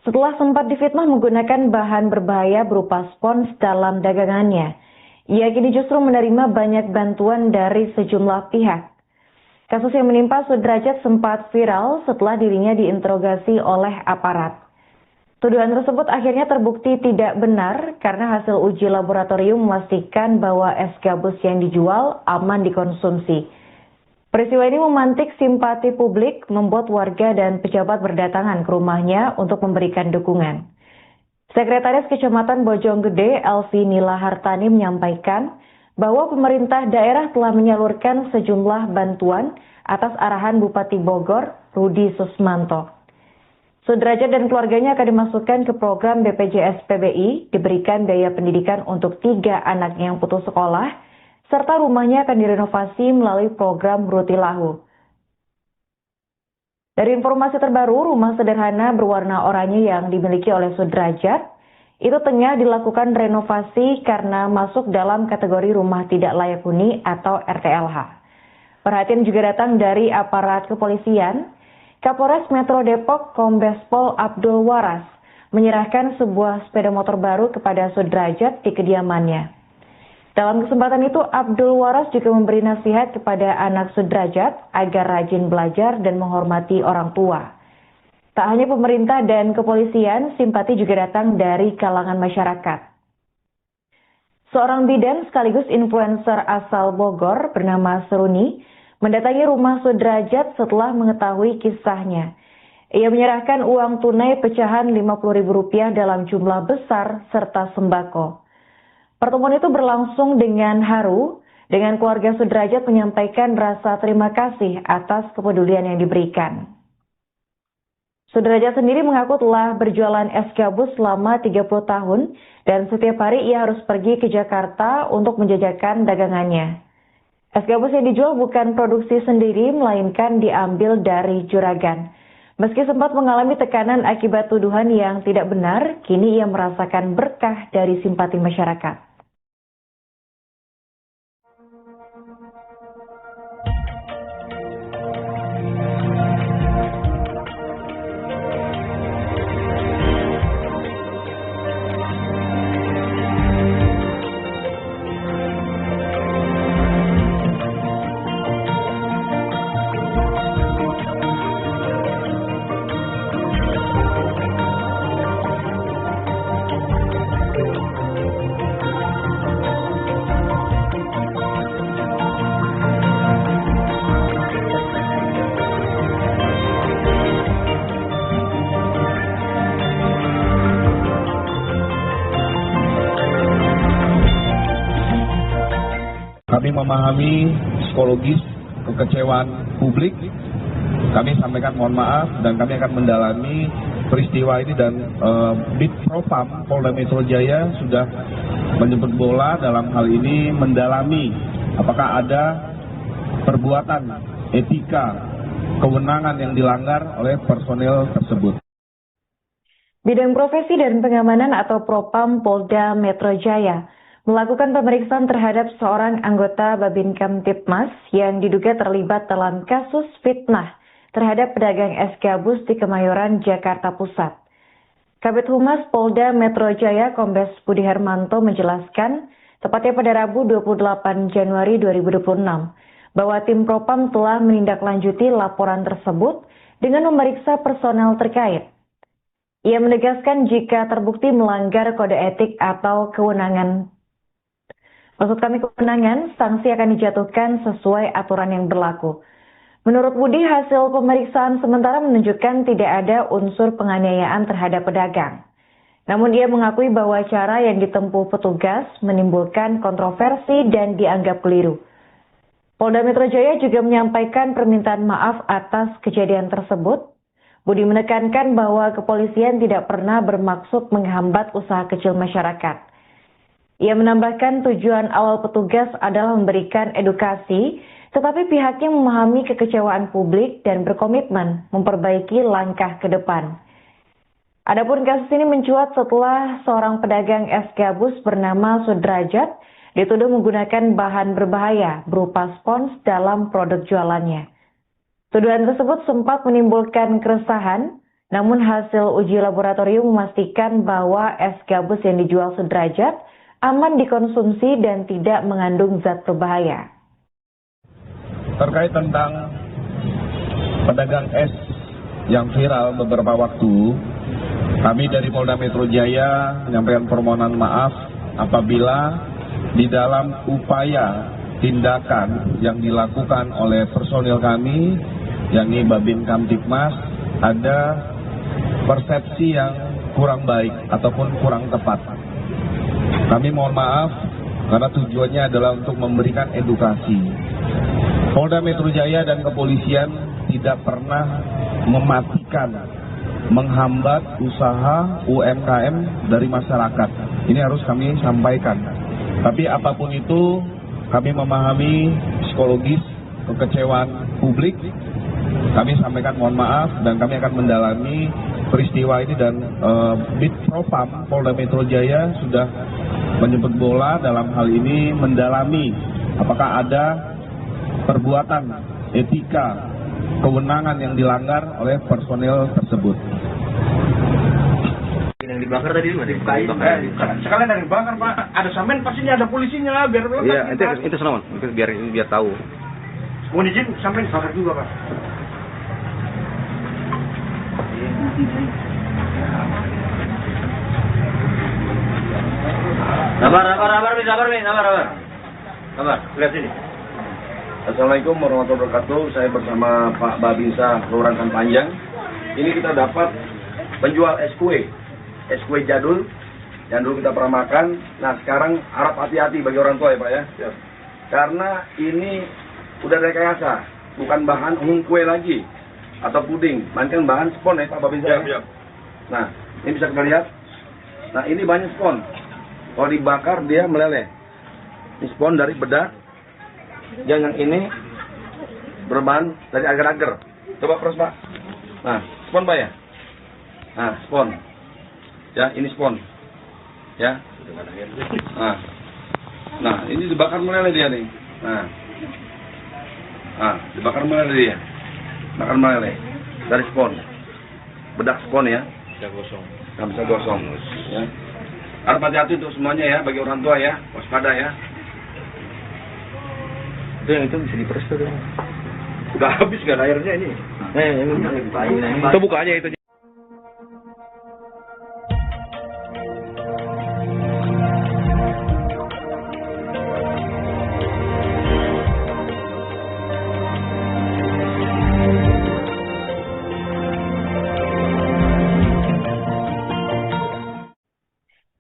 Setelah sempat difitnah menggunakan bahan berbahaya berupa spons dalam dagangannya, ia kini justru menerima banyak bantuan dari sejumlah pihak. Kasus yang menimpa Sudrajat sempat viral setelah dirinya diinterogasi oleh aparat. Tuduhan tersebut akhirnya terbukti tidak benar karena hasil uji laboratorium memastikan bahwa es gabus yang dijual aman dikonsumsi. Peristiwa ini memantik simpati publik, membuat warga dan pejabat berdatangan ke rumahnya untuk memberikan dukungan. Sekretaris Kecamatan Bojonggede, Elvi Nila Hartani, menyampaikan bahwa pemerintah daerah telah menyalurkan sejumlah bantuan atas arahan Bupati Bogor, Rudi Susmanto. Sudrajat dan keluarganya akan dimasukkan ke program BPJS PBI, diberikan biaya pendidikan untuk 3 anak yang putus sekolah, serta rumahnya akan direnovasi melalui program Rutilahu. Dari informasi terbaru, rumah sederhana berwarna oranye yang dimiliki oleh Sudrajat itu tengah dilakukan renovasi karena masuk dalam kategori rumah tidak layak huni atau RTLH. Perhatian juga datang dari aparat kepolisian. Kapolres Metro Depok Kombes Pol Abdul Waras menyerahkan sebuah sepeda motor baru kepada Sudrajat di kediamannya. Dalam kesempatan itu, Abdul Waras juga memberi nasihat kepada anak Sudrajat agar rajin belajar dan menghormati orang tua. Tak hanya pemerintah dan kepolisian, simpati juga datang dari kalangan masyarakat. Seorang bidan sekaligus influencer asal Bogor bernama Seruni mendatangi rumah Sudrajat setelah mengetahui kisahnya. Ia menyerahkan uang tunai pecahan Rp50.000 dalam jumlah besar serta sembako. Pertemuan itu berlangsung dengan haru dengan keluarga Sudrajat menyampaikan rasa terima kasih atas kepedulian yang diberikan. Sudrajat sendiri mengaku telah berjualan es gabus selama 30 tahun dan setiap hari ia harus pergi ke Jakarta untuk menjajakan dagangannya. Es gabus yang dijual bukan produksi sendiri, melainkan diambil dari juragan. Meski sempat mengalami tekanan akibat tuduhan yang tidak benar, kini ia merasakan berkah dari simpati masyarakat. Kami memahami psikologis kekecewaan publik. Kami sampaikan mohon maaf dan kami akan mendalami peristiwa ini dan Bid Propam Polda Metro Jaya sudah menjemput bola dalam hal ini mendalami apakah ada perbuatan etika kewenangan yang dilanggar oleh personel tersebut. Bidang Profesi dan Pengamanan atau Propam Polda Metro Jaya melakukan pemeriksaan terhadap seorang anggota Babin Kamtibmas yang diduga terlibat dalam kasus fitnah terhadap pedagang es gabus di Kemayoran, Jakarta Pusat. Kabid Humas Polda Metro Jaya Kombes Budi Hermanto menjelaskan, tepatnya pada Rabu 28 Januari 2026, bahwa tim Propam telah menindaklanjuti laporan tersebut dengan memeriksa personel terkait. Ia menegaskan jika terbukti melanggar kode etik atau kewenangan, sanksi akan dijatuhkan sesuai aturan yang berlaku. Menurut Budi, hasil pemeriksaan sementara menunjukkan tidak ada unsur penganiayaan terhadap pedagang. Namun ia mengakui bahwa cara yang ditempuh petugas menimbulkan kontroversi dan dianggap keliru. Polda Metro Jaya juga menyampaikan permintaan maaf atas kejadian tersebut. Budi menekankan bahwa kepolisian tidak pernah bermaksud menghambat usaha kecil masyarakat. Ia menambahkan tujuan awal petugas adalah memberikan edukasi, tetapi pihaknya memahami kekecewaan publik dan berkomitmen memperbaiki langkah ke depan. Adapun kasus ini mencuat setelah seorang pedagang es gabus bernama Sudrajat dituduh menggunakan bahan berbahaya berupa spons dalam produk jualannya. Tuduhan tersebut sempat menimbulkan keresahan, namun hasil uji laboratorium memastikan bahwa es gabus yang dijual Sudrajat aman dikonsumsi dan tidak mengandung zat berbahaya. Terkait tentang pedagang es yang viral beberapa waktu, kami dari Polda Metro Jaya menyampaikan permohonan maaf apabila di dalam upaya tindakan yang dilakukan oleh personil kami, yakni Babin Kamtibmas, ada persepsi yang kurang baik ataupun kurang tepat. Kami mohon maaf karena tujuannya adalah untuk memberikan edukasi. Polda Metro Jaya dan kepolisian tidak pernah mematikan, menghambat usaha UMKM dari masyarakat. Ini harus kami sampaikan. Tapi apapun itu, kami memahami psikologis kekecewaan publik. Kami sampaikan mohon maaf dan kami akan mendalami peristiwa ini dan Bid Propam Polda Metro Jaya sudah menjemput bola dalam hal ini mendalami apakah ada perbuatan etika kewenangan yang dilanggar oleh personel tersebut. Yang dibakar tadi mana? Sekalian dari bakar Pak, ada sampean pastinya ada polisinya biar Iya, itu senawan, biar tahu. Mohon izin sampean bakar juga Pak. Sabar, lihat sini. Assalamualaikum warahmatullahi wabarakatuh. Saya bersama Pak Babinsa Kelurahan Panjang. Ini kita dapat penjual es kue jadul yang dulu kita pernah makan. Nah sekarang harap hati-hati bagi orang tua ya Pak ya. karena ini udah rekayasa, bukan bahan kue lagi atau puding, melainkan bahan spon ya Pak Babinsa. Ya. Nah, ini bisa kita lihat. Nah, ini banyak spon. Kalau dibakar dia meleleh. Ini spon dari bedak. Yang ini berbahan dari agar-agar. Coba proses Pak. Nah, spon Pak ya. Nah, spon. Ya, ini spon. Ya. Nah, ini dibakar meleleh dia nih. Nah, dibakar meleleh dia. Bakar meleleh dari spon. Bedak spon ya. Nggak bisa gosong. Ya. Harus hati-hati untuk semuanya ya, bagi orang tua ya, waspada ya. Itu yang itu bisa diperes tuh. Udah habis kan airnya ini. Itu buka aja itu.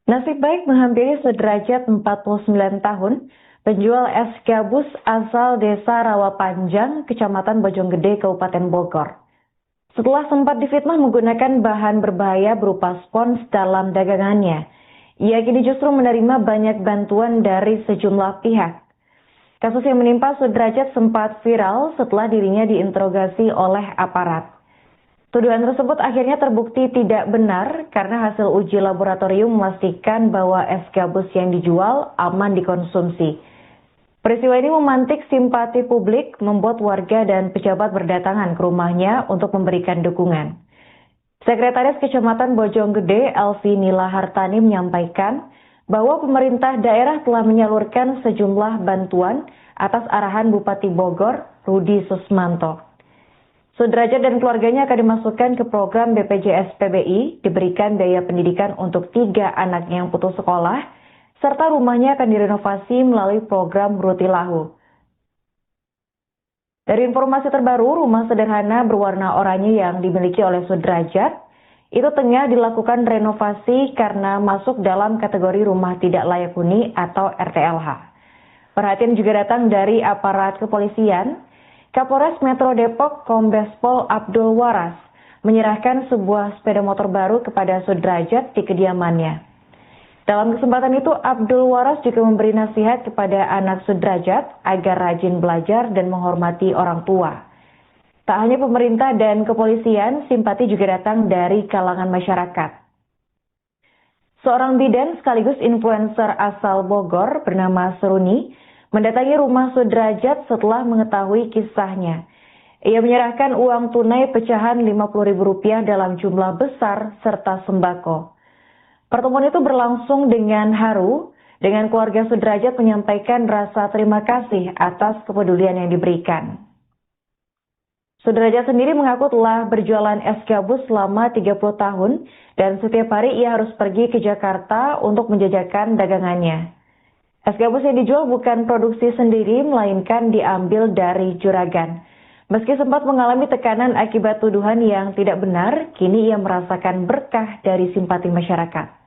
Nasib baik menghampiri sederajat 49 tahun, penjual es gabus asal desa Rawapanjang, Kecamatan Bojonggede, Kabupaten Bogor. Setelah sempat difitnah menggunakan bahan berbahaya berupa spons dalam dagangannya, ia kini justru menerima banyak bantuan dari sejumlah pihak. Kasus yang menimpa Sudrajat sempat viral setelah dirinya diinterogasi oleh aparat. Tuduhan tersebut akhirnya terbukti tidak benar karena hasil uji laboratorium memastikan bahwa es gabus yang dijual aman dikonsumsi. Peristiwa ini memantik simpati publik, membuat warga dan pejabat berdatangan ke rumahnya untuk memberikan dukungan. Sekretaris Kecamatan Bojonggede, Elvi Nila Hartani, menyampaikan bahwa pemerintah daerah telah menyalurkan sejumlah bantuan atas arahan Bupati Bogor, Rudi Susmanto. Sudrajat dan keluarganya akan dimasukkan ke program BPJS PBI, diberikan biaya pendidikan untuk 3 anaknya yang putus sekolah, serta rumahnya akan direnovasi melalui program Rutilahu. Dari informasi terbaru, rumah sederhana berwarna oranye yang dimiliki oleh Sudrajat itu tengah dilakukan renovasi karena masuk dalam kategori rumah tidak layak huni atau RTLH. Perhatian juga datang dari aparat kepolisian. Kapolres Metro Depok Kombes Pol Abdul Waras menyerahkan sebuah sepeda motor baru kepada Sudrajat di kediamannya. Dalam kesempatan itu, Abdul Waras juga memberi nasihat kepada anak Sudrajat agar rajin belajar dan menghormati orang tua. Tak hanya pemerintah dan kepolisian, simpati juga datang dari kalangan masyarakat. Seorang bidan sekaligus influencer asal Bogor bernama Seruni mendatangi rumah Sudrajat setelah mengetahui kisahnya. Ia menyerahkan uang tunai pecahan Rp50.000 dalam jumlah besar serta sembako. Pertemuan itu berlangsung dengan haru, dengan keluarga Sudrajat menyampaikan rasa terima kasih atas kepedulian yang diberikan. Sudrajat sendiri mengaku telah berjualan es gabus selama 30 tahun dan setiap hari ia harus pergi ke Jakarta untuk menjajakan dagangannya. Es gabus yang dijual bukan produksi sendiri, melainkan diambil dari juragan. Meski sempat mengalami tekanan akibat tuduhan yang tidak benar, kini ia merasakan berkah dari simpati masyarakat.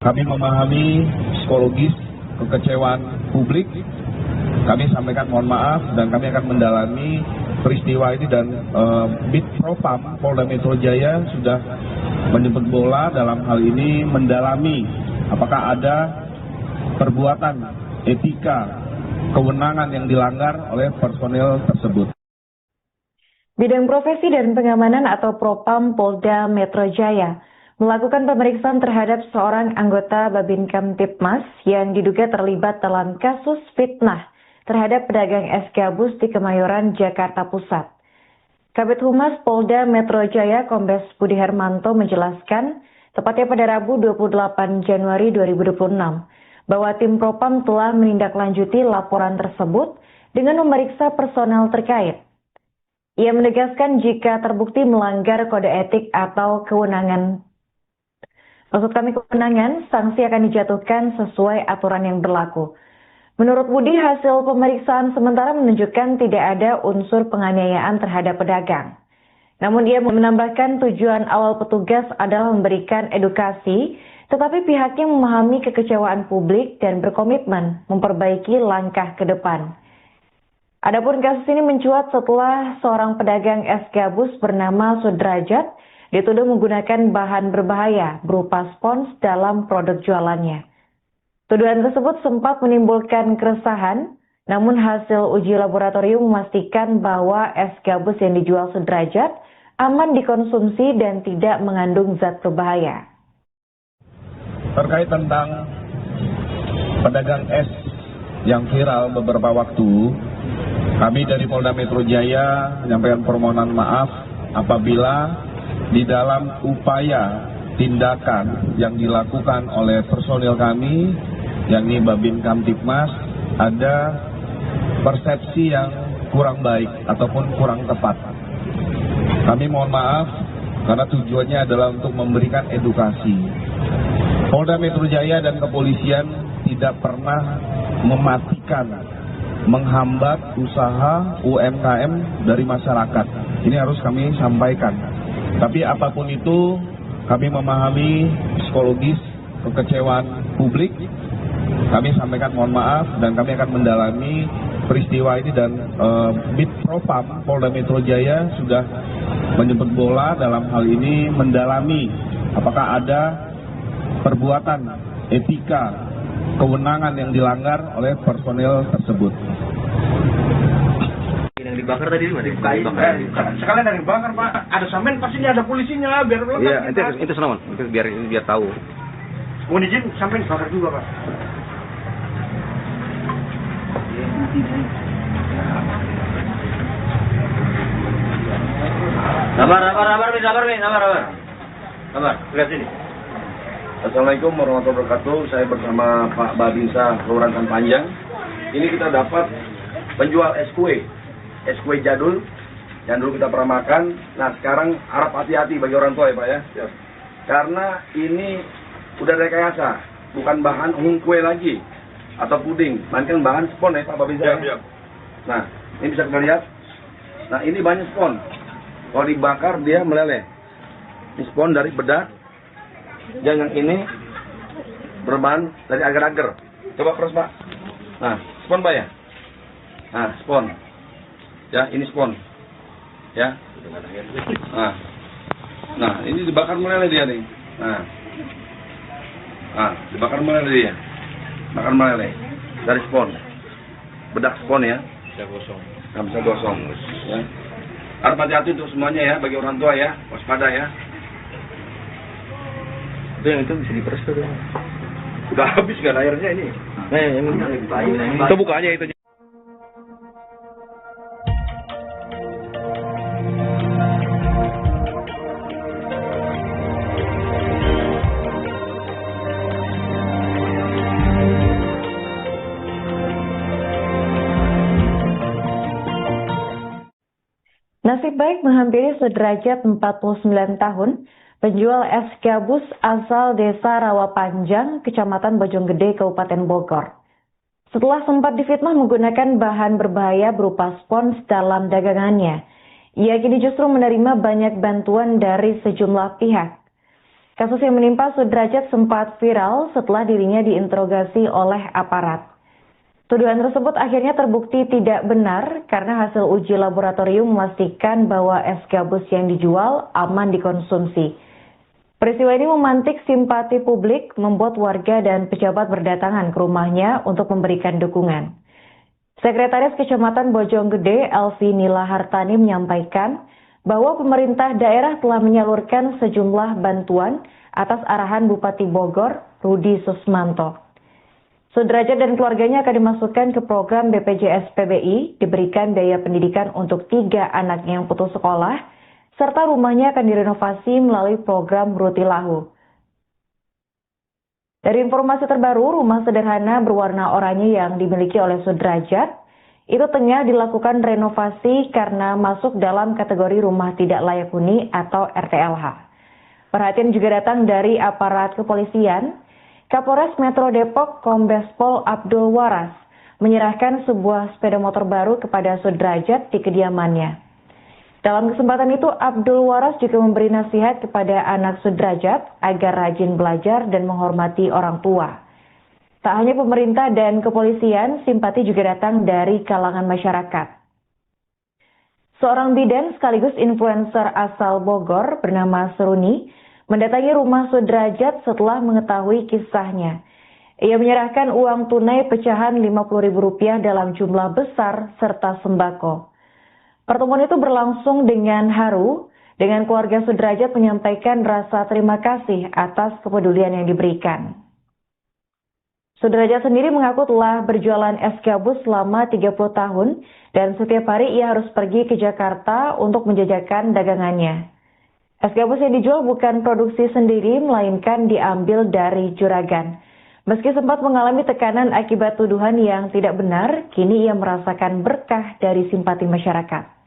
Kami memahami psikologis kekecewaan publik. Kami sampaikan mohon maaf dan kami akan mendalami peristiwa ini dan Bid Propam Polda Metro Jaya sudah menjemput bola dalam hal ini mendalami apakah ada perbuatan etika kewenangan yang dilanggar oleh personel tersebut. Bidang Profesi dan Pengamanan atau Propam Polda Metro Jaya melakukan pemeriksaan terhadap seorang anggota Babin Kamtibmas yang diduga terlibat dalam kasus fitnah terhadap pedagang es gabus di Kemayoran, Jakarta Pusat. Kabid Humas Polda Metro Jaya Kombes Budi Hermanto menjelaskan, tepatnya pada Rabu 28 Januari 2026, bahwa tim Propam telah menindaklanjuti laporan tersebut dengan memeriksa personel terkait. Ia menegaskan jika terbukti melanggar kode etik atau kewenangan, sanksi akan dijatuhkan sesuai aturan yang berlaku. Menurut Budi, hasil pemeriksaan sementara menunjukkan tidak ada unsur penganiayaan terhadap pedagang. Namun ia menambahkan tujuan awal petugas adalah memberikan edukasi, tetapi pihaknya memahami kekecewaan publik dan berkomitmen memperbaiki langkah ke depan. Adapun kasus ini mencuat setelah seorang pedagang es gabus bernama Sudrajat dituduh menggunakan bahan berbahaya berupa spons dalam produk jualannya. Tuduhan tersebut sempat menimbulkan keresahan, namun hasil uji laboratorium memastikan bahwa es gabus yang dijual Sudrajat aman dikonsumsi dan tidak mengandung zat berbahaya. Terkait tentang pedagang es yang viral beberapa waktu, kami dari Polda Metro Jaya menyampaikan permohonan maaf apabila di dalam upaya tindakan yang dilakukan oleh personil kami, yakni Babin Kamtibmas, ada persepsi yang kurang baik ataupun kurang tepat. Kami mohon maaf karena tujuannya adalah untuk memberikan edukasi. Polda Metro Jaya dan kepolisian tidak pernah mematikan, menghambat usaha UMKM dari masyarakat. Ini harus kami sampaikan. Tapi apapun itu, kami memahami psikologis kekecewaan publik. Kami sampaikan mohon maaf dan kami akan mendalami peristiwa ini dan Bid Propam Polda Metro Jaya sudah menjemput bola dalam hal ini mendalami apakah ada perbuatan etika kewenangan yang dilanggar oleh personel tersebut. Yang dibakar tadi mana? Sekalian dari bakar Pak, ada sampean pastinya ada polisinya biar Iya, itu senaman, biar tahu. Mohon izin sampean bakar juga Pak. Sabar, lihat sini. Assalamualaikum warahmatullahi wabarakatuh. Saya bersama Pak Babinsa Kelurahan Panjang. Ini kita dapat penjual es kue jadul yang dulu kita pernah makan. Nah sekarang harap hati-hati bagi orang tua ya Pak ya. Karena ini udah rekayasa, bukan bahan kue lagi atau puding, melainkan bahan spon ya Pak Babinsa. Nah ini bisa kita lihat. Nah ini banyak spon. Kalau dibakar dia meleleh. Ini spon dari bedak. Dan yang ini berbahan dari agar-agar. Coba press Pak. Nah, spon Pak ya. Nah, spon. Ya, ini spon. Ya. Nah, ini dibakar meleleh dia nih. Nah, dibakar meleleh dia. Bakar meleleh dari spon. Bedak spon ya. Bisa gosong. Nah, bisa gosong. Ya. Harap hati-hati untuk semuanya ya, bagi orang tua ya. Waspada ya. Itu yang itu bisa diperes tuh. Udah habis kan airnya ini. Nah, yang itu buka aja itu. Nasib baik menghampiri Sudrajat 49 tahun, penjual es gabus asal Desa Rawapanjang, Kecamatan Bojonggede, Kabupaten Bogor. Setelah sempat difitnah menggunakan bahan berbahaya berupa spons dalam dagangannya, ia kini justru menerima banyak bantuan dari sejumlah pihak. Kasus yang menimpa Sudrajat sempat viral setelah dirinya diinterogasi oleh aparat. Tuduhan tersebut akhirnya terbukti tidak benar karena hasil uji laboratorium memastikan bahwa es gabus yang dijual aman dikonsumsi. Peristiwa ini memantik simpati publik, membuat warga dan pejabat berdatangan ke rumahnya untuk memberikan dukungan. Sekretaris Kecamatan Bojonggede, Elvi Nila Hartani menyampaikan bahwa pemerintah daerah telah menyalurkan sejumlah bantuan atas arahan Bupati Bogor, Rudi Susmanto. Sudrajat dan keluarganya akan dimasukkan ke program BPJS PBI, diberikan biaya pendidikan untuk 3 anaknya yang putus sekolah, serta rumahnya akan direnovasi melalui program Rutilahu. Dari informasi terbaru, rumah sederhana berwarna oranye yang dimiliki oleh Sudrajat itu tengah dilakukan renovasi karena masuk dalam kategori rumah tidak layak huni atau RTLH. Perhatian juga datang dari aparat kepolisian. Kapolres Metro Depok Kombes Pol Abdul Waras menyerahkan sebuah sepeda motor baru kepada Sudrajat di kediamannya. Dalam kesempatan itu, Abdul Waras juga memberi nasihat kepada anak Sudrajat agar rajin belajar dan menghormati orang tua. Tak hanya pemerintah dan kepolisian, simpati juga datang dari kalangan masyarakat. Seorang bidan sekaligus influencer asal Bogor bernama Seruni mendatangi rumah Sudrajat setelah mengetahui kisahnya. Ia menyerahkan uang tunai pecahan Rp50.000 dalam jumlah besar serta sembako. Pertemuan itu berlangsung dengan haru, dengan keluarga Sudrajat menyampaikan rasa terima kasih atas kepedulian yang diberikan. Sudrajat sendiri mengaku telah berjualan es gabus selama 30 tahun dan setiap hari ia harus pergi ke Jakarta untuk menjajakan dagangannya. Es gabus yang dijual bukan produksi sendiri, melainkan diambil dari juragan. Meski sempat mengalami tekanan akibat tuduhan yang tidak benar, kini ia merasakan berkah dari simpati masyarakat.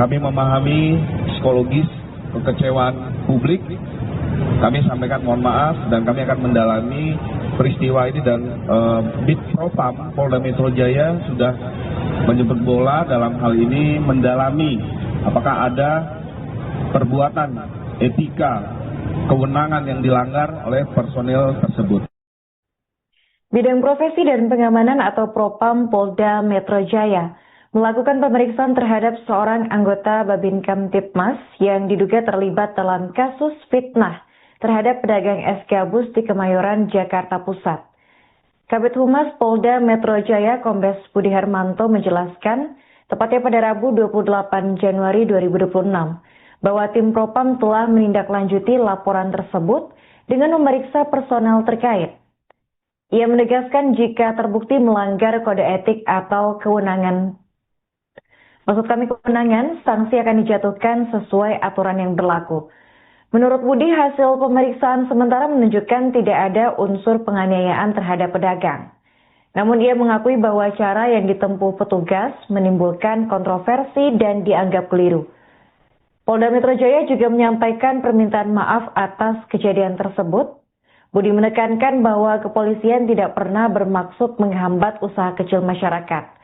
Kami memahami psikologis kekecewaan publik. Kami sampaikan mohon maaf dan kami akan mendalami peristiwa ini dan Bid Propam Polda Metro Jaya sudah menjemput bola dalam hal ini mendalami apakah ada perbuatan etika kewenangan yang dilanggar oleh personil tersebut. Bidang Profesi dan Pengamanan atau Propam Polda Metro Jaya melakukan pemeriksaan terhadap seorang anggota Babin Kamtibmas yang diduga terlibat dalam kasus fitnah terhadap pedagang es gabus di Kemayoran, Jakarta Pusat. Kabid Humas Polda Metro Jaya Kombes Budi Hermanto menjelaskan, tepatnya pada Rabu 28 Januari 2026, bahwa tim Propam telah menindaklanjuti laporan tersebut dengan memeriksa personel terkait. Ia menegaskan jika terbukti melanggar kode etik atau kewenangan, sanksi akan dijatuhkan sesuai aturan yang berlaku. Menurut Budi, hasil pemeriksaan sementara menunjukkan tidak ada unsur penganiayaan terhadap pedagang. Namun ia mengakui bahwa cara yang ditempuh petugas menimbulkan kontroversi dan dianggap keliru. Polda Metro Jaya juga menyampaikan permintaan maaf atas kejadian tersebut. Budi menekankan bahwa kepolisian tidak pernah bermaksud menghambat usaha kecil masyarakat.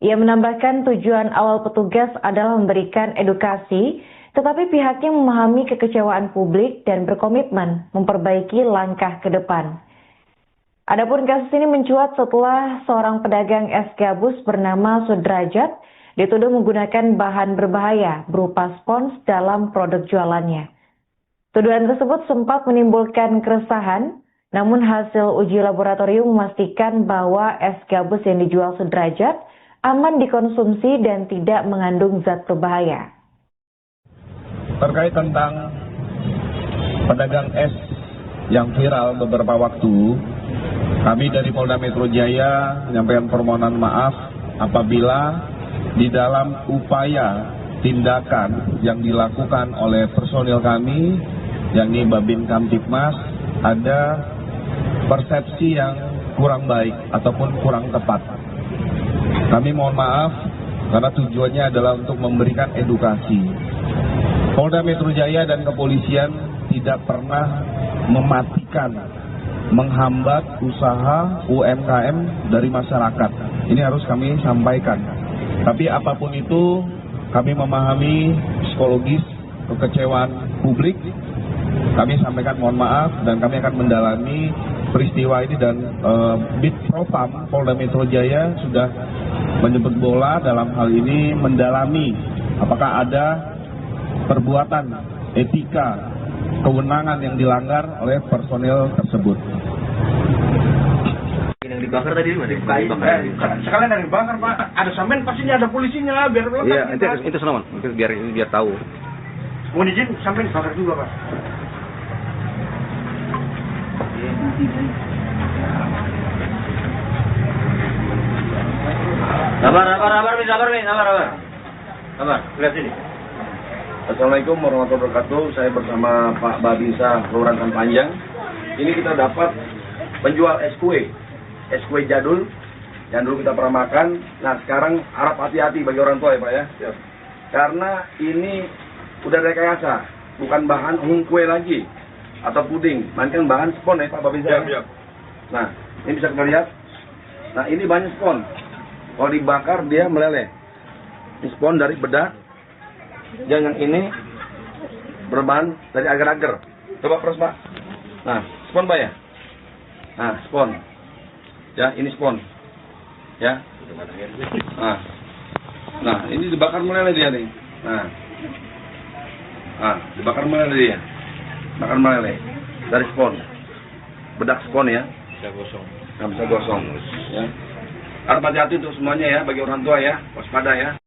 Ia menambahkan tujuan awal petugas adalah memberikan edukasi, tetapi pihaknya memahami kekecewaan publik dan berkomitmen memperbaiki langkah ke depan. Adapun kasus ini mencuat setelah seorang pedagang es gabus bernama Sudrajat dituduh menggunakan bahan berbahaya berupa spons dalam produk jualannya. Tuduhan tersebut sempat menimbulkan keresahan, namun hasil uji laboratorium memastikan bahwa es gabus yang dijual Sudrajat aman dikonsumsi dan tidak mengandung zat berbahaya. Terkait tentang pedagang es yang viral beberapa waktu, kami dari Polda Metro Jaya menyampaikan permohonan maaf apabila di dalam upaya tindakan yang dilakukan oleh personil kami, yakni Babin Kamtibmas, ada persepsi yang kurang baik ataupun kurang tepat. Kami mohon maaf karena tujuannya adalah untuk memberikan edukasi. Polda Metro Jaya dan kepolisian tidak pernah mematikan, menghambat usaha UMKM dari masyarakat. Ini harus kami sampaikan. Tapi apapun itu, kami memahami psikologis kekecewaan publik. Kami sampaikan mohon maaf dan kami akan mendalami peristiwa ini, dan Bid Propam Polda Metro Jaya sudah menjemput bola dalam hal ini mendalami apakah ada perbuatan etika kewenangan yang dilanggar oleh personil tersebut. Yang dibakar tadi mana? Dibakar. Sekalian dari bakar Pak, ada sampean pastinya ada polisinya biar lengkap. Iya, itu senaman. Biar tahu. Mohon izin sampean bakar juga Pak. Sabar, lihat sini. Assalamualaikum warahmatullahi wabarakatuh. Saya bersama Pak Babinsa Kelurahan Panjang. Ini kita dapat penjual es kue jadul yang dulu kita pernah makan. Nah sekarang harap hati-hati bagi orang tua ya Pak ya. Karena ini udah rekayasa, bukan bahan kue lagi atau puding, melainkan bahan spon ya Pak Babinsa. Nah ini bisa kita lihat. Nah ini banyak spon. Kalau dibakar dia meleleh. Ini spon dari bedak. Dan yang ini berbahan dari agar-agar. Coba proses Pak. Nah, spon Pak ya. Nah, spon. Ya, ini spon. Ya. Nah, ini dibakar meleleh dia nih. Nah, dibakar meleleh dia. Bakar meleleh dari spon. Bedak spon ya. Bisa gosong. Nah, bisa gosong. Ya. Harap hati-hati untuk semuanya ya, bagi orang tua ya, waspada ya.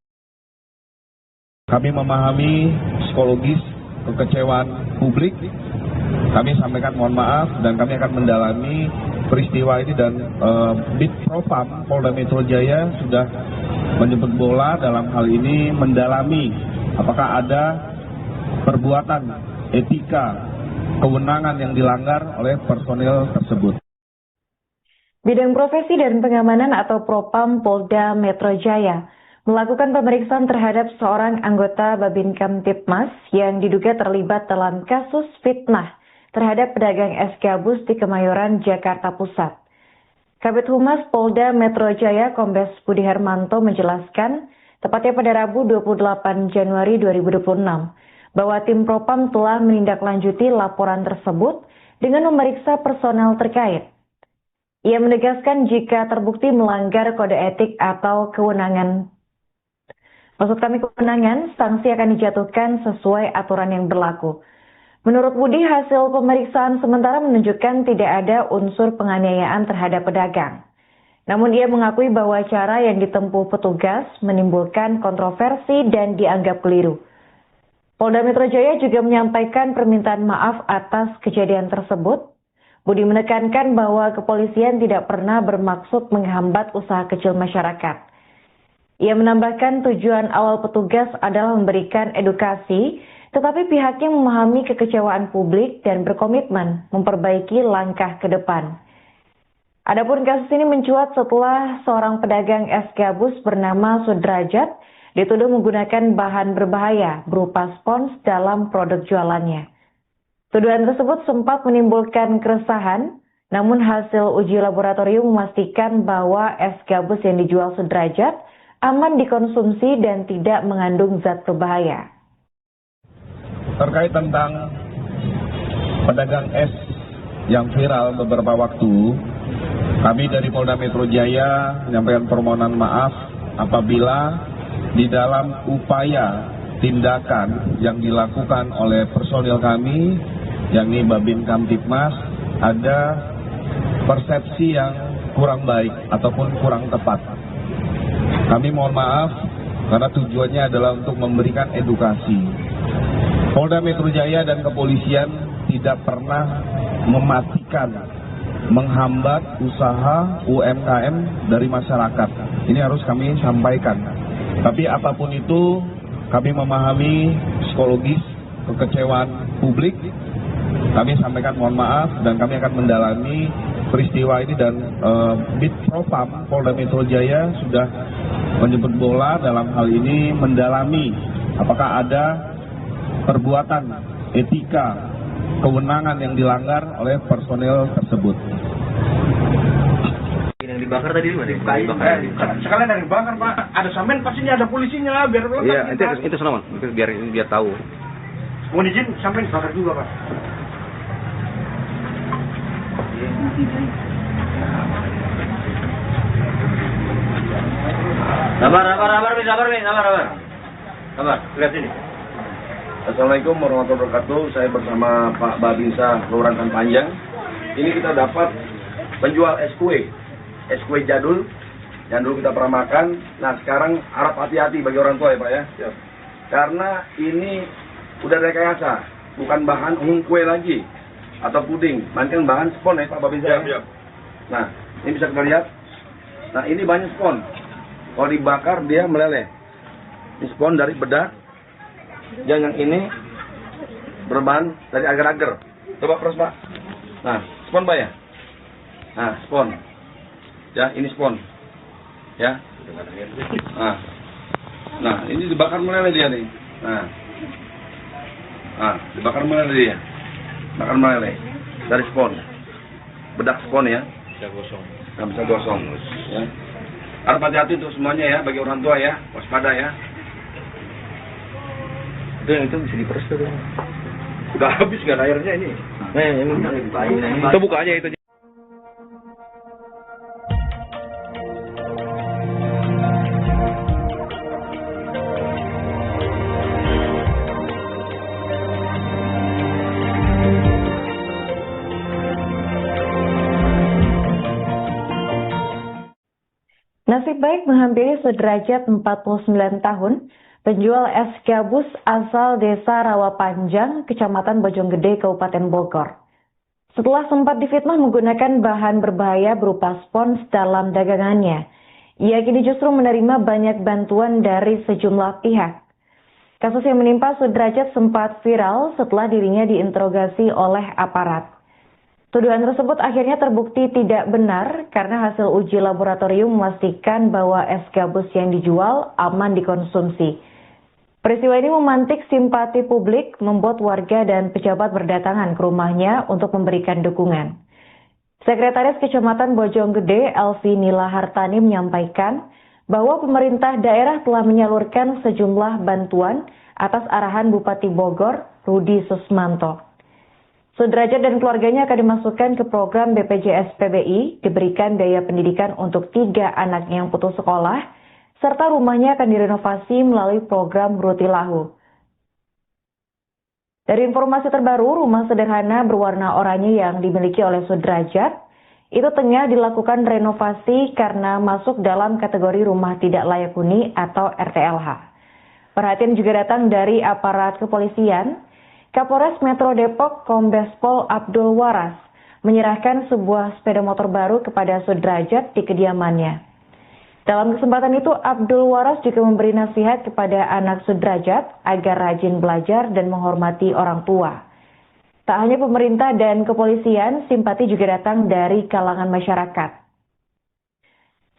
Kami memahami psikologis kekecewaan publik. Kami sampaikan mohon maaf dan kami akan mendalami peristiwa ini, dan Bid Propam Polda Metro Jaya sudah menjemput bola dalam hal ini mendalami apakah ada perbuatan etika kewenangan yang dilanggar oleh personil tersebut. Bidang Profesi dan Pengamanan atau Propam Polda Metro Jaya melakukan pemeriksaan terhadap seorang anggota Babin Kamtibmas yang diduga terlibat dalam kasus fitnah terhadap pedagang es gabus di Kemayoran, Jakarta Pusat. Kabid Humas Polda Metro Jaya Kombes Budi Hermanto menjelaskan, tepatnya pada Rabu 28 Januari 2026, bahwa tim Propam telah menindaklanjuti laporan tersebut dengan memeriksa personel terkait. Ia menegaskan jika terbukti melanggar kode etik atau kewenangan, sanksi akan dijatuhkan sesuai aturan yang berlaku. Menurut Budi, hasil pemeriksaan sementara menunjukkan tidak ada unsur penganiayaan terhadap pedagang. Namun ia mengakui bahwa cara yang ditempuh petugas menimbulkan kontroversi dan dianggap keliru. Polda Metro Jaya juga menyampaikan permintaan maaf atas kejadian tersebut. Budi menekankan bahwa kepolisian tidak pernah bermaksud menghambat usaha kecil masyarakat. Ia menambahkan tujuan awal petugas adalah memberikan edukasi, tetapi pihaknya memahami kekecewaan publik dan berkomitmen memperbaiki langkah ke depan. Adapun kasus ini mencuat setelah seorang pedagang es gabus bernama Sudrajat dituduh menggunakan bahan berbahaya berupa spons dalam produk jualannya. Tuduhan tersebut sempat menimbulkan keresahan, namun hasil uji laboratorium memastikan bahwa es gabus yang dijual Sudrajat aman dikonsumsi dan tidak mengandung zat berbahaya. Terkait tentang pedagang es yang viral beberapa waktu, kami dari Polda Metro Jaya menyampaikan permohonan maaf apabila di dalam upaya tindakan yang dilakukan oleh personil kami, yakni Babin Kamtibmas, ada persepsi yang kurang baik ataupun kurang tepat. Kami mohon maaf karena tujuannya adalah untuk memberikan edukasi. Polda Metro Jaya dan kepolisian tidak pernah mematikan, menghambat usaha UMKM dari masyarakat. Ini harus kami sampaikan. Tapi apapun itu, kami memahami psikologis kekecewaan publik. Kami sampaikan mohon maaf dan kami akan mendalami peristiwa ini, dan Bid Propam Polda Metro Jaya sudah menjemput bola dalam hal ini mendalami apakah ada perbuatan etika kewenangan yang dilanggar oleh personel tersebut. Yang dibakar tadi mana? Sekalian dari bakar Pak, ada sampean pastinya ada polisinya biar lengkap. Iya, itu senaman, biar tahu. Mohon izin sampean bakar juga Pak. Sabar, lihat sini. Assalamualaikum warahmatullahi wabarakatuh. Saya bersama Pak Babinsa Kelurahan Panjang. Ini kita dapat penjual es kue jadul yang dulu kita pernah makan. Nah sekarang harap hati-hati bagi orang tua ya Pak ya. Siap. Karena ini udah rekayasa, bukan bahan kue lagi atau puding, melainkan bahan spon ya Pak Babinsa. Siap. Nah ini bisa kita lihat. Nah ini banyak spon. Kalau dibakar dia meleleh. Ini spon dari bedak. Yang ini berbahan dari agar-agar. Coba proses Pak. Nah, spon Pak ya. Nah, spon. Ya, ini spon. Ya. Nah, ini dibakar meleleh dia nih. Nah, dibakar meleleh dia. Bakar meleleh dari spon. Bedak spon ya. Bisa gosong. Nah, bisa gosong. Ya. Harap hati-hati untuk semuanya ya, bagi orang tua ya, waspada ya. Itu bisa diperes tuh. Udah habis kan airnya ini. Itu bukanya itu. Nasib baik menghampiri sederajat 49 tahun, penjual es gabus asal desa Rawapanjang, Kecamatan Bojonggede, Kabupaten Bogor. Setelah sempat difitnah menggunakan bahan berbahaya berupa spons dalam dagangannya, ia kini justru menerima banyak bantuan dari sejumlah pihak. Kasus yang menimpa Sudrajat sempat viral setelah dirinya diinterogasi oleh aparat. Tuduhan tersebut akhirnya terbukti tidak benar karena hasil uji laboratorium memastikan bahwa es gabus yang dijual aman dikonsumsi. Peristiwa ini memantik simpati publik, membuat warga dan pejabat berdatangan ke rumahnya untuk memberikan dukungan. Sekretaris Kecamatan Bojonggede, Elvi Nila Hartani menyampaikan bahwa pemerintah daerah telah menyalurkan sejumlah bantuan atas arahan Bupati Bogor, Rudi Susmanto. Sudrajat dan keluarganya akan dimasukkan ke program BPJS PBI, diberikan biaya pendidikan untuk 3 anaknya yang putus sekolah, serta rumahnya akan direnovasi melalui program Rutilahu. Dari informasi terbaru, rumah sederhana berwarna oranye yang dimiliki oleh Sudrajat itu tengah dilakukan renovasi karena masuk dalam kategori rumah tidak layak huni atau RTLH. Perhatian juga datang dari aparat kepolisian. Kapolres Metro Depok Kombes Pol Abdul Waras menyerahkan sebuah sepeda motor baru kepada Sudrajat di kediamannya. Dalam kesempatan itu, Abdul Waras juga memberi nasihat kepada anak Sudrajat agar rajin belajar dan menghormati orang tua. Tak hanya pemerintah dan kepolisian, simpati juga datang dari kalangan masyarakat.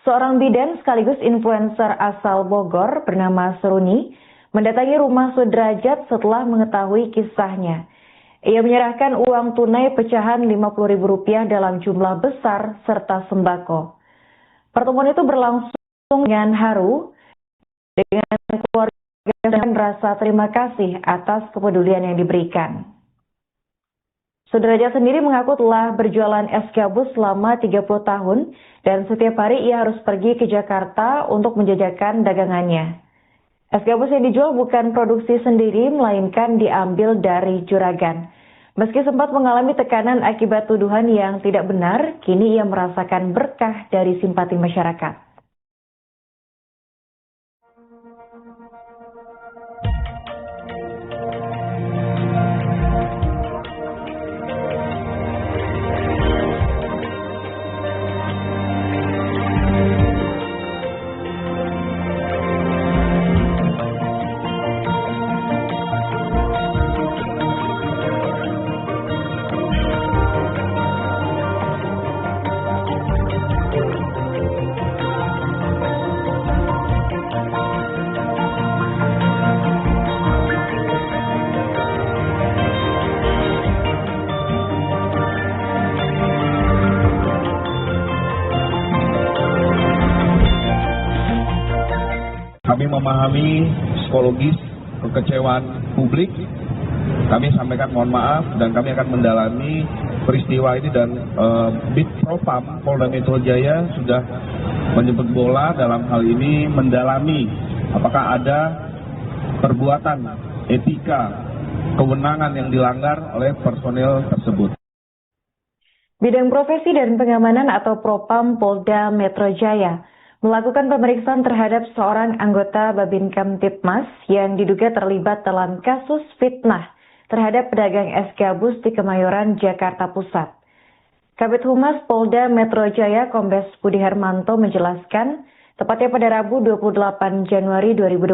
Seorang bidan sekaligus influencer asal Bogor bernama Seruni mendatangi rumah Sudrajat setelah mengetahui kisahnya. Ia menyerahkan uang tunai pecahan Rp50.000 dalam jumlah besar serta sembako. Pertemuan itu berlangsung dengan haru dengan keluarga dan rasa terima kasih atas kepedulian yang diberikan. Sudrajat sendiri mengaku telah berjualan es gabus selama 30 tahun dan setiap hari ia harus pergi ke Jakarta untuk menjajakan dagangannya. Es gabus yang dijual bukan produksi sendiri, melainkan diambil dari juragan. Meski sempat mengalami tekanan akibat tuduhan yang tidak benar, kini ia merasakan berkah dari simpati masyarakat. memahami psikologis kekecewaan publik. Kami sampaikan mohon maaf dan kami akan mendalami peristiwa ini dan Bid Propam Polda Metro Jaya sudah menjemput bola dalam hal ini mendalami apakah ada perbuatan etika kewenangan yang dilanggar oleh personil tersebut. Bidang Profesi dan Pengamanan atau Propam Polda Metro Jaya melakukan pemeriksaan terhadap seorang anggota Babin Kamtibmas yang diduga terlibat dalam kasus fitnah terhadap pedagang es gabus di Kemayoran, Jakarta Pusat. Kabid Humas Polda Metro Jaya Kombes Budi Hermanto menjelaskan, tepatnya pada Rabu 28 Januari 2026,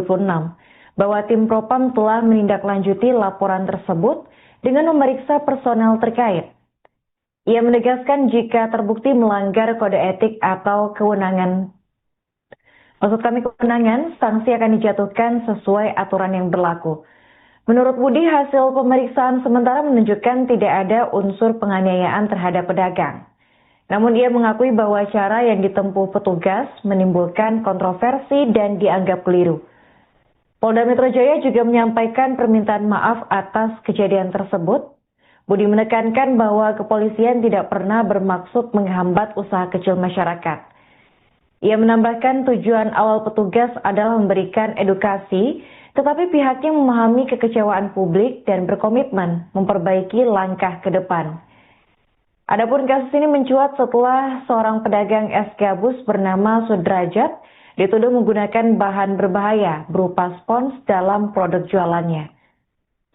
bahwa tim Propam telah menindaklanjuti laporan tersebut dengan memeriksa personel terkait. Ia menegaskan jika terbukti melanggar kode etik atau kewenangan, sanksi akan dijatuhkan sesuai aturan yang berlaku. Menurut Budi, hasil pemeriksaan sementara menunjukkan tidak ada unsur penganiayaan terhadap pedagang. Namun ia mengakui bahwa cara yang ditempuh petugas menimbulkan kontroversi dan dianggap keliru. Polda Metro Jaya juga menyampaikan permintaan maaf atas kejadian tersebut. Budi menekankan bahwa kepolisian tidak pernah bermaksud menghambat usaha kecil masyarakat. Ia menambahkan tujuan awal petugas adalah memberikan edukasi, tetapi pihaknya memahami kekecewaan publik dan berkomitmen memperbaiki langkah ke depan. Adapun kasus ini mencuat setelah seorang pedagang es gabus bernama Sudrajat dituduh menggunakan bahan berbahaya berupa spons dalam produk jualannya.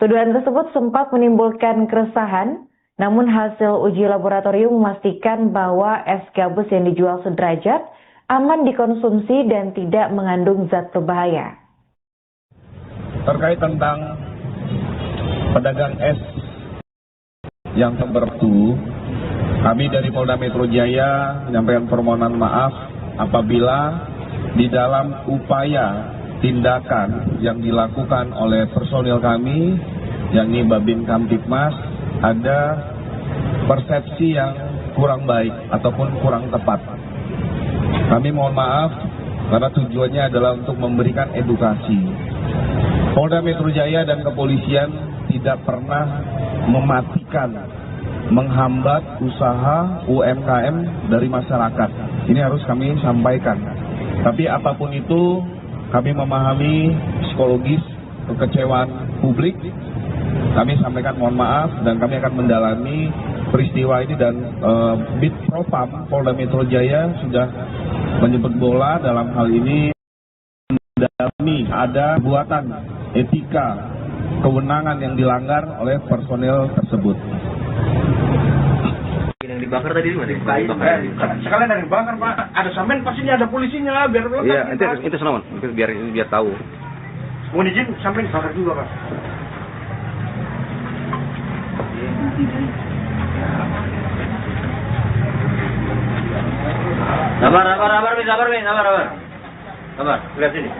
Tuduhan tersebut sempat menimbulkan keresahan, namun hasil uji laboratorium memastikan bahwa es gabus yang dijual Sudrajat aman dikonsumsi dan tidak mengandung zat berbahaya. Terkait tentang pedagang es yang terbertu, kami dari Polda Metro Jaya menyampaikan permohonan maaf apabila di dalam upaya tindakan yang dilakukan oleh personil kami, yakni Babin Kamtibmas, ada persepsi yang kurang baik ataupun kurang tepat. Kami mohon maaf karena tujuannya adalah untuk memberikan edukasi. Polda Metro Jaya dan kepolisian tidak pernah mematikan, menghambat usaha UMKM dari masyarakat. Ini harus kami sampaikan. Tapi apapun itu, kami memahami psikologis kekecewaan publik. Kami sampaikan mohon maaf dan kami akan mendalami peristiwa ini dan Bid Propam Polda Metro Jaya sudah menjemput bola dalam hal ini mendalami ada perbuatan etika kewenangan yang dilanggar oleh personil tersebut. Yang dibakar tadi mana? Sekalian dari bakar Pak, ada samen pastinya ada polisinya biar Iya, itu senaman, biar tahu. Mohon izin sampai dibakar juga Pak. Sabar, lihat sini.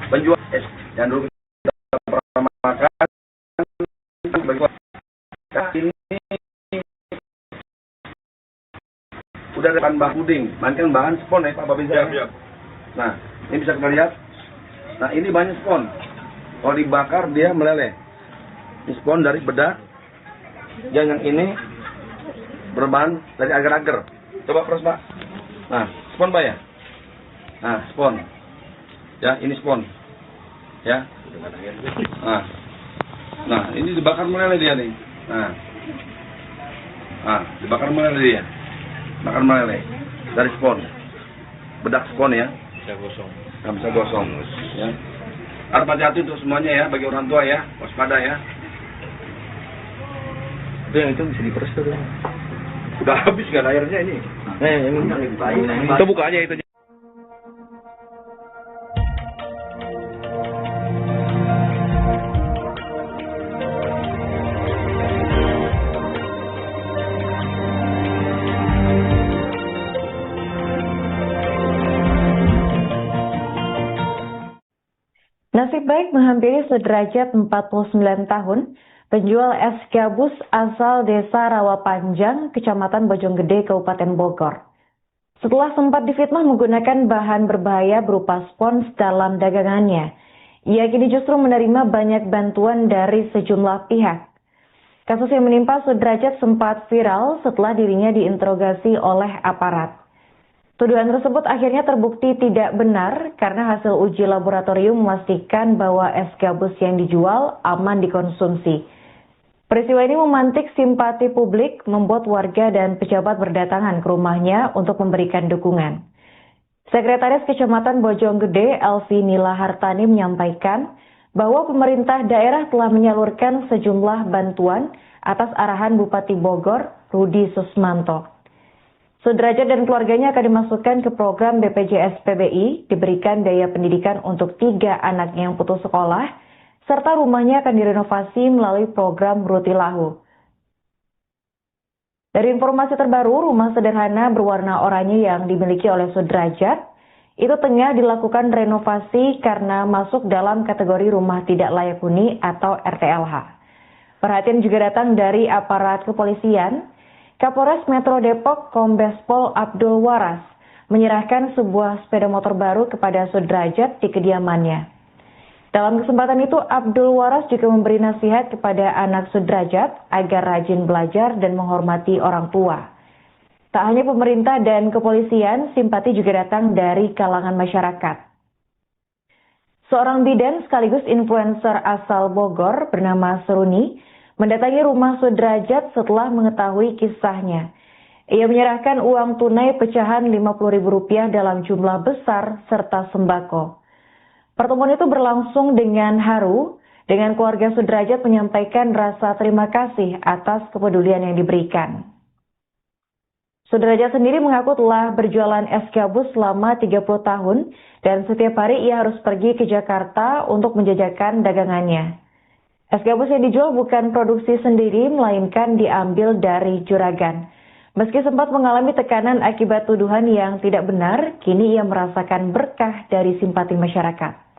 Penjual es yang dulu kita pernah makan ini udah ada bahan puding, kan bahan spon ya Pak Babin. Nah, ini bisa kita lihat. Nah, ini banyak spon. Kalau dibakar dia meleleh. Ini spon dari bedak. Yang ini berbahan dari agar-agar. Coba proses Pak. Nah, spon Pak ya. Nah, spon. Ya, ini spon. Ya. Nah, ini dibakar meleleh dia nih. Nah, dibakar meleleh dia. Bakar meleleh dari spon. Bedak spon ya. Bisa gosong. Ya. Harus hati-hati untuk semuanya ya, bagi orang tua ya, waspada ya. Itu bisa diperes tuh. Udah habis kan airnya ini. Itu buka aja itu. Nasib baik menghampiri Sudrajat 49 tahun, penjual es gabus asal Desa Rawapanjang, Kecamatan Bojonggede, Kabupaten Bogor. Setelah sempat difitnah menggunakan bahan berbahaya berupa spons dalam dagangannya, ia kini justru menerima banyak bantuan dari sejumlah pihak. Kasus yang menimpa Sudrajat sempat viral setelah dirinya diinterogasi oleh aparat. Tuduhan tersebut akhirnya terbukti tidak benar karena hasil uji laboratorium memastikan bahwa es gabus yang dijual aman dikonsumsi. Peristiwa ini memantik simpati publik, membuat warga dan pejabat berdatangan ke rumahnya untuk memberikan dukungan. Sekretaris Kecamatan Bojonggede, Elvi Nila Hartani, menyampaikan bahwa pemerintah daerah telah menyalurkan sejumlah bantuan atas arahan Bupati Bogor, Rudi Susmanto. Sudrajat dan keluarganya akan dimasukkan ke program BPJS PBI, diberikan biaya pendidikan untuk 3 anak yang putus sekolah, serta rumahnya akan direnovasi melalui program Rutilahu. Dari informasi terbaru, rumah sederhana berwarna oranye yang dimiliki oleh Sudrajat itu tengah dilakukan renovasi karena masuk dalam kategori rumah tidak layak huni atau RTLH. Perhatian juga datang dari aparat kepolisian. Kapolres Metro Depok Kombes Pol Abdul Waras menyerahkan sebuah sepeda motor baru kepada Sudrajat di kediamannya. Dalam kesempatan itu, Abdul Waras juga memberi nasihat kepada anak Sudrajat agar rajin belajar dan menghormati orang tua. Tak hanya pemerintah dan kepolisian, simpati juga datang dari kalangan masyarakat. Seorang bidan sekaligus influencer asal Bogor bernama Seruni mendatangi rumah Sudrajat setelah mengetahui kisahnya. Ia menyerahkan uang tunai pecahan Rp50.000 dalam jumlah besar serta sembako. Pertemuan itu berlangsung dengan haru, dengan keluarga Sudrajat menyampaikan rasa terima kasih atas kepedulian yang diberikan. Sudrajat sendiri mengaku telah berjualan es gabus selama 30 tahun dan setiap hari ia harus pergi ke Jakarta untuk menjajakan dagangannya. Es gabus yang dijual bukan produksi sendiri, melainkan diambil dari juragan. Meski sempat mengalami tekanan akibat tuduhan yang tidak benar, kini ia merasakan berkah dari simpati masyarakat.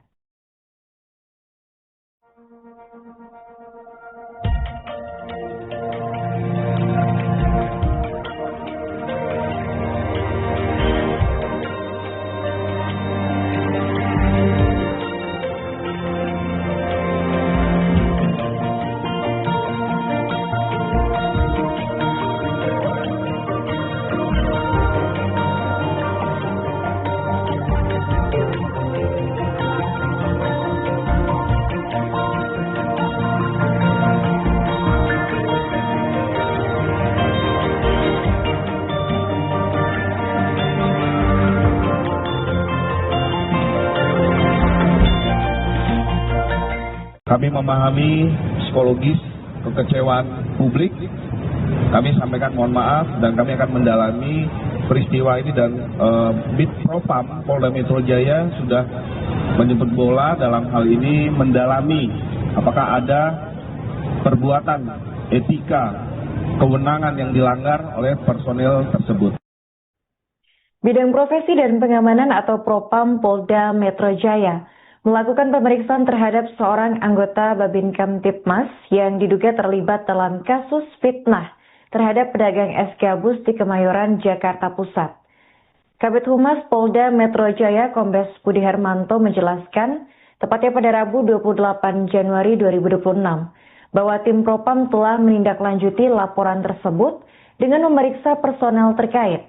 Kami memahami psikologis kekecewaan publik. Kami sampaikan mohon maaf dan kami akan mendalami peristiwa ini dan Bid Propam Polda Metro Jaya sudah menjemput bola dalam hal ini mendalami apakah ada perbuatan etika kewenangan yang dilanggar oleh personil tersebut. Bidang Profesi dan Pengamanan atau Propam Polda Metro Jaya melakukan pemeriksaan terhadap seorang anggota Babin Kamtibmas yang diduga terlibat dalam kasus fitnah terhadap pedagang es gabus di Kemayoran, Jakarta Pusat. Kabid Humas Polda Metro Jaya Kombes Budi Hermanto menjelaskan, tepatnya pada Rabu 28 Januari 2026, bahwa tim Propam telah menindaklanjuti laporan tersebut dengan memeriksa personel terkait.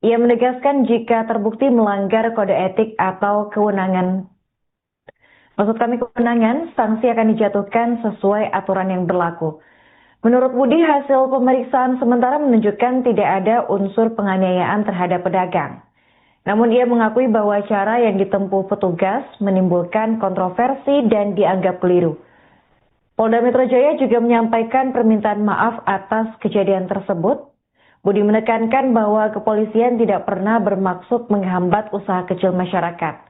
Ia menegaskan jika terbukti melanggar kode etik atau kewenangan, sanksi akan dijatuhkan sesuai aturan yang berlaku. Menurut Budi, hasil pemeriksaan sementara menunjukkan tidak ada unsur penganiayaan terhadap pedagang. Namun ia mengakui bahwa cara yang ditempuh petugas menimbulkan kontroversi dan dianggap keliru. Polda Metro Jaya juga menyampaikan permintaan maaf atas kejadian tersebut. Budi menekankan bahwa kepolisian tidak pernah bermaksud menghambat usaha kecil masyarakat.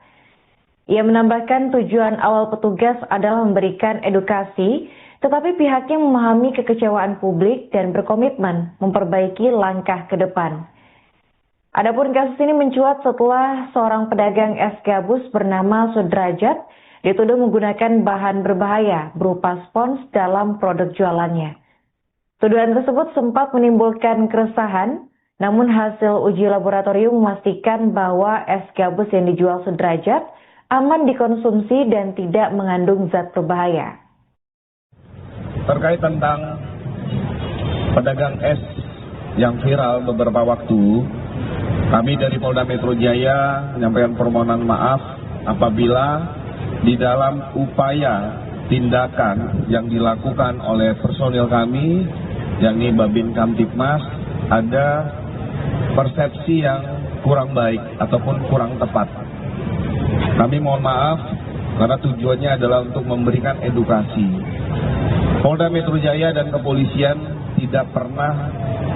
Ia menambahkan tujuan awal petugas adalah memberikan edukasi, tetapi pihaknya memahami kekecewaan publik dan berkomitmen memperbaiki langkah ke depan. Adapun kasus ini mencuat setelah seorang pedagang es gabus bernama Sudrajat dituduh menggunakan bahan berbahaya berupa spons dalam produk jualannya. Tuduhan tersebut sempat menimbulkan keresahan, namun hasil uji laboratorium memastikan bahwa es gabus yang dijual Sudrajat aman dikonsumsi dan tidak mengandung zat berbahaya. Terkait tentang pedagang es yang viral beberapa waktu, kami dari Polda Metro Jaya menyampaikan permohonan maaf apabila di dalam upaya tindakan yang dilakukan oleh personil kami, yakni Babin Kamtibmas, ada persepsi yang kurang baik ataupun kurang tepat. Kami mohon maaf karena tujuannya adalah untuk memberikan edukasi. Polda Metro Jaya dan kepolisian tidak pernah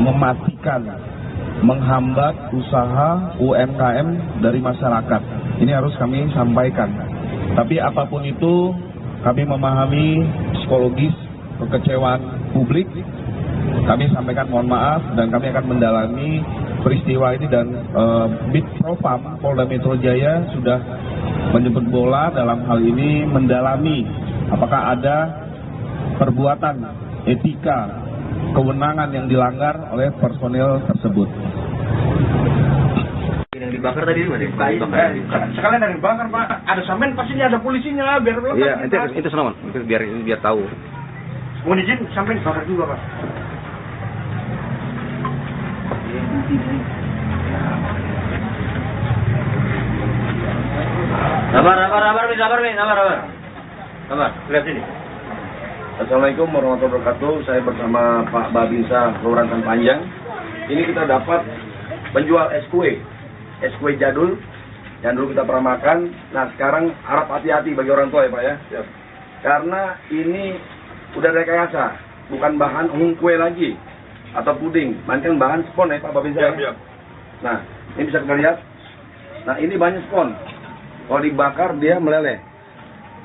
mematikan, menghambat usaha UMKM dari masyarakat. Ini harus kami sampaikan. Tapi apapun itu, kami memahami psikologis kekecewaan publik. Kami sampaikan mohon maaf dan kami akan mendalami peristiwa ini, dan Bid Propam Polda Metro Jaya sudah menjemput bola dalam hal ini mendalami apakah ada perbuatan etika kewenangan yang dilanggar oleh personil tersebut. Yang dibakar tadi mana? Sekalian dari bakar Pak, ada sampean pastinya ada polisinya biar Iya, itu senaman, biar tahu. Mohon izin sampean bakar juga Pak. Sabar, lihat sini. Assalamualaikum warahmatullahi wabarakatuh. Saya bersama Pak Babinsa Kelurahan Tan Panjang. Ini kita dapat penjual es kue jadul yang dulu kita pernah makan. Nah sekarang harap hati-hati bagi orang tua ya Pak ya. Siap. Karena ini udah rekayasa, bukan bahan kue lagi atau puding, melainkan bahan spon ya Pak Babinsa. Siap. Nah ini bisa kita lihat. Nah ini banyak spon. Kalau dibakar dia meleleh.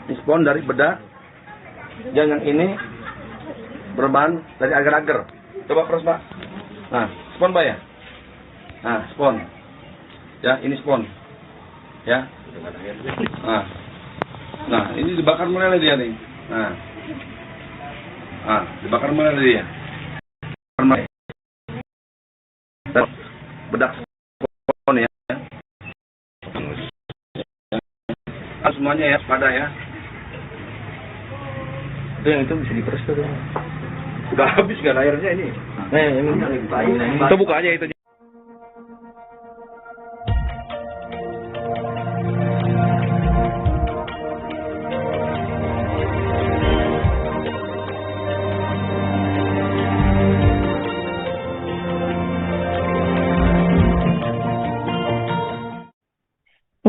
Ini spon dari bedak. Dan yang ini berbahan dari agar-agar. Coba press Pak. Nah, spon Pak ya. Nah, spon. Ya, ini spon. Ya. Nah, ini dibakar meleleh dia nih. Nah, dibakar meleleh dia. Bedak spon ya. Semuanya ya, pada ya. Itu yang itu bisa diperes tuh. Udah habis kan airnya ini. Itu buka aja itu.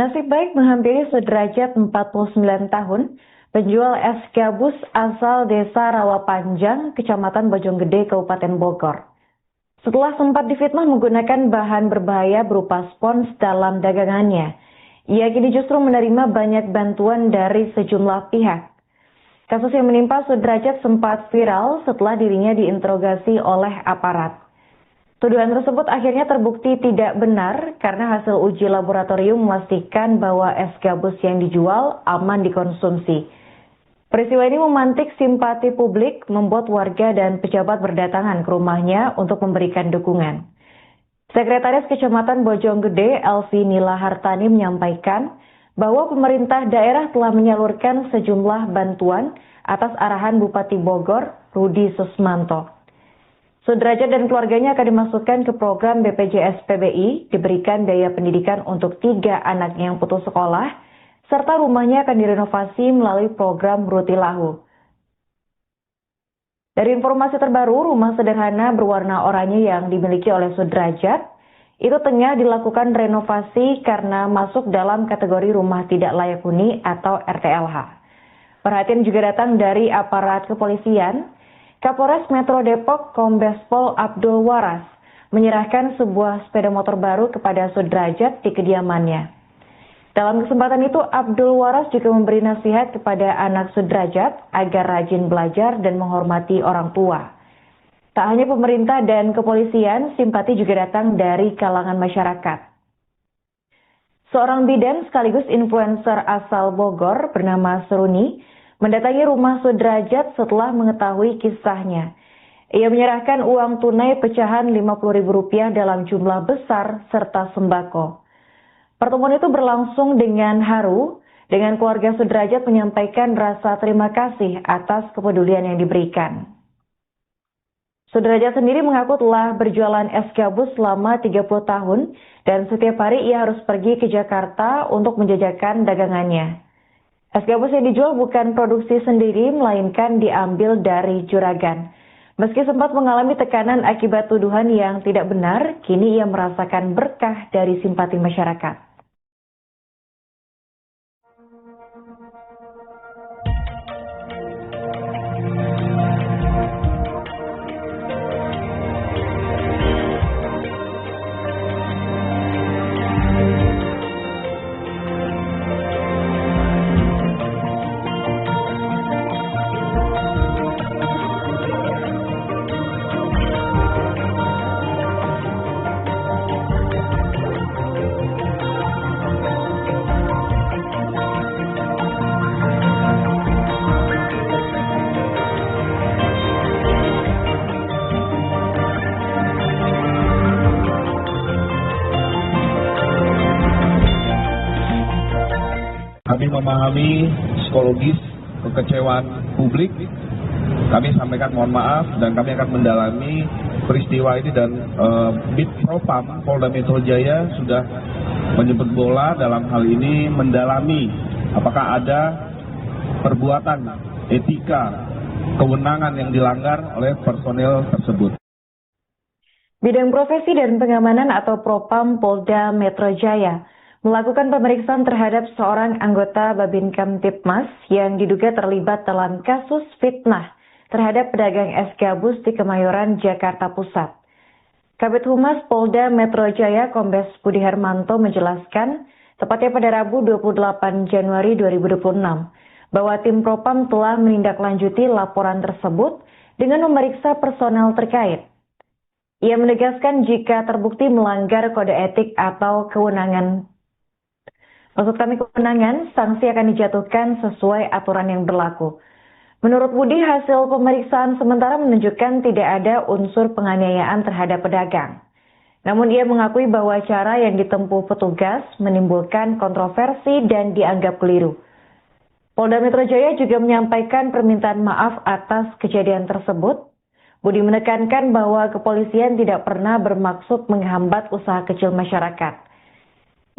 Nasib baik menghampiri Sudrajat 49 tahun, penjual es gabus asal Desa Rawapanjang, Kecamatan Bojonggede, Kabupaten Bogor. Setelah sempat difitnah menggunakan bahan berbahaya berupa spons dalam dagangannya, ia kini justru menerima banyak bantuan dari sejumlah pihak. Kasus yang menimpa Sudrajat sempat viral setelah dirinya diinterogasi oleh aparat. Tuduhan tersebut akhirnya terbukti tidak benar karena hasil uji laboratorium memastikan bahwa es gabus yang dijual aman dikonsumsi. Peristiwa ini memantik simpati publik, membuat warga dan pejabat berdatangan ke rumahnya untuk memberikan dukungan. Sekretaris Kecamatan Bojonggede, Elvi Nila Hartani, menyampaikan bahwa pemerintah daerah telah menyalurkan sejumlah bantuan atas arahan Bupati Bogor, Rudi Susmanto. Sudrajat dan keluarganya akan dimasukkan ke program BPJS PBI, diberikan biaya pendidikan untuk 3 anaknya yang putus sekolah, serta rumahnya akan direnovasi melalui program Rutilahu. Dari informasi terbaru, rumah sederhana berwarna oranye yang dimiliki oleh Sudrajat itu tengah dilakukan renovasi karena masuk dalam kategori rumah tidak layak huni atau RTLH. Perhatian juga datang dari aparat kepolisian. Kapolres Metro Depok Kombes Pol Abdul Waras menyerahkan sebuah sepeda motor baru kepada Sudrajat di kediamannya. Dalam kesempatan itu, Abdul Waras juga memberi nasihat kepada anak Sudrajat agar rajin belajar dan menghormati orang tua. Tak hanya pemerintah dan kepolisian, simpati juga datang dari kalangan masyarakat. Seorang bidan sekaligus influencer asal Bogor bernama Seruni mendatangi rumah Sudrajat setelah mengetahui kisahnya. Ia menyerahkan uang tunai pecahan Rp50.000 dalam jumlah besar serta sembako. Pertemuan itu berlangsung dengan haru, dengan keluarga Sudrajat menyampaikan rasa terima kasih atas kepedulian yang diberikan. Sudrajat sendiri mengaku telah berjualan es gabus selama 30 tahun dan setiap hari ia harus pergi ke Jakarta untuk menjajakan dagangannya. Es gabus yang dijual bukan produksi sendiri, melainkan diambil dari juragan. Meski sempat mengalami tekanan akibat tuduhan yang tidak benar, kini ia merasakan berkah dari simpati masyarakat. Kami memahami psikologis kekecewaan publik. Kami sampaikan mohon maaf dan kami akan mendalami peristiwa ini dan Bid Propam Polda Metro Jaya sudah menjemput bola dalam hal ini mendalami apakah ada perbuatan etika kewenangan yang dilanggar oleh personel tersebut. Bidang Profesi dan Pengamanan atau Propam Polda Metro Jaya melakukan pemeriksaan terhadap seorang anggota Babin Kamtibmas yang diduga terlibat dalam kasus fitnah terhadap pedagang es gabus di Kemayoran, Jakarta Pusat. Kabid Humas Polda Metro Jaya Kombes Budi Hermanto menjelaskan, tepatnya pada Rabu 28 Januari 2026, bahwa tim Propam telah menindaklanjuti laporan tersebut dengan memeriksa personel terkait. Ia menegaskan jika terbukti melanggar kode etik atau kewenangan, sanksi akan dijatuhkan sesuai aturan yang berlaku. Menurut Budi, hasil pemeriksaan sementara menunjukkan tidak ada unsur penganiayaan terhadap pedagang. Namun ia mengakui bahwa cara yang ditempuh petugas menimbulkan kontroversi dan dianggap keliru. Polda Metro Jaya juga menyampaikan permintaan maaf atas kejadian tersebut. Budi menekankan bahwa kepolisian tidak pernah bermaksud menghambat usaha kecil masyarakat.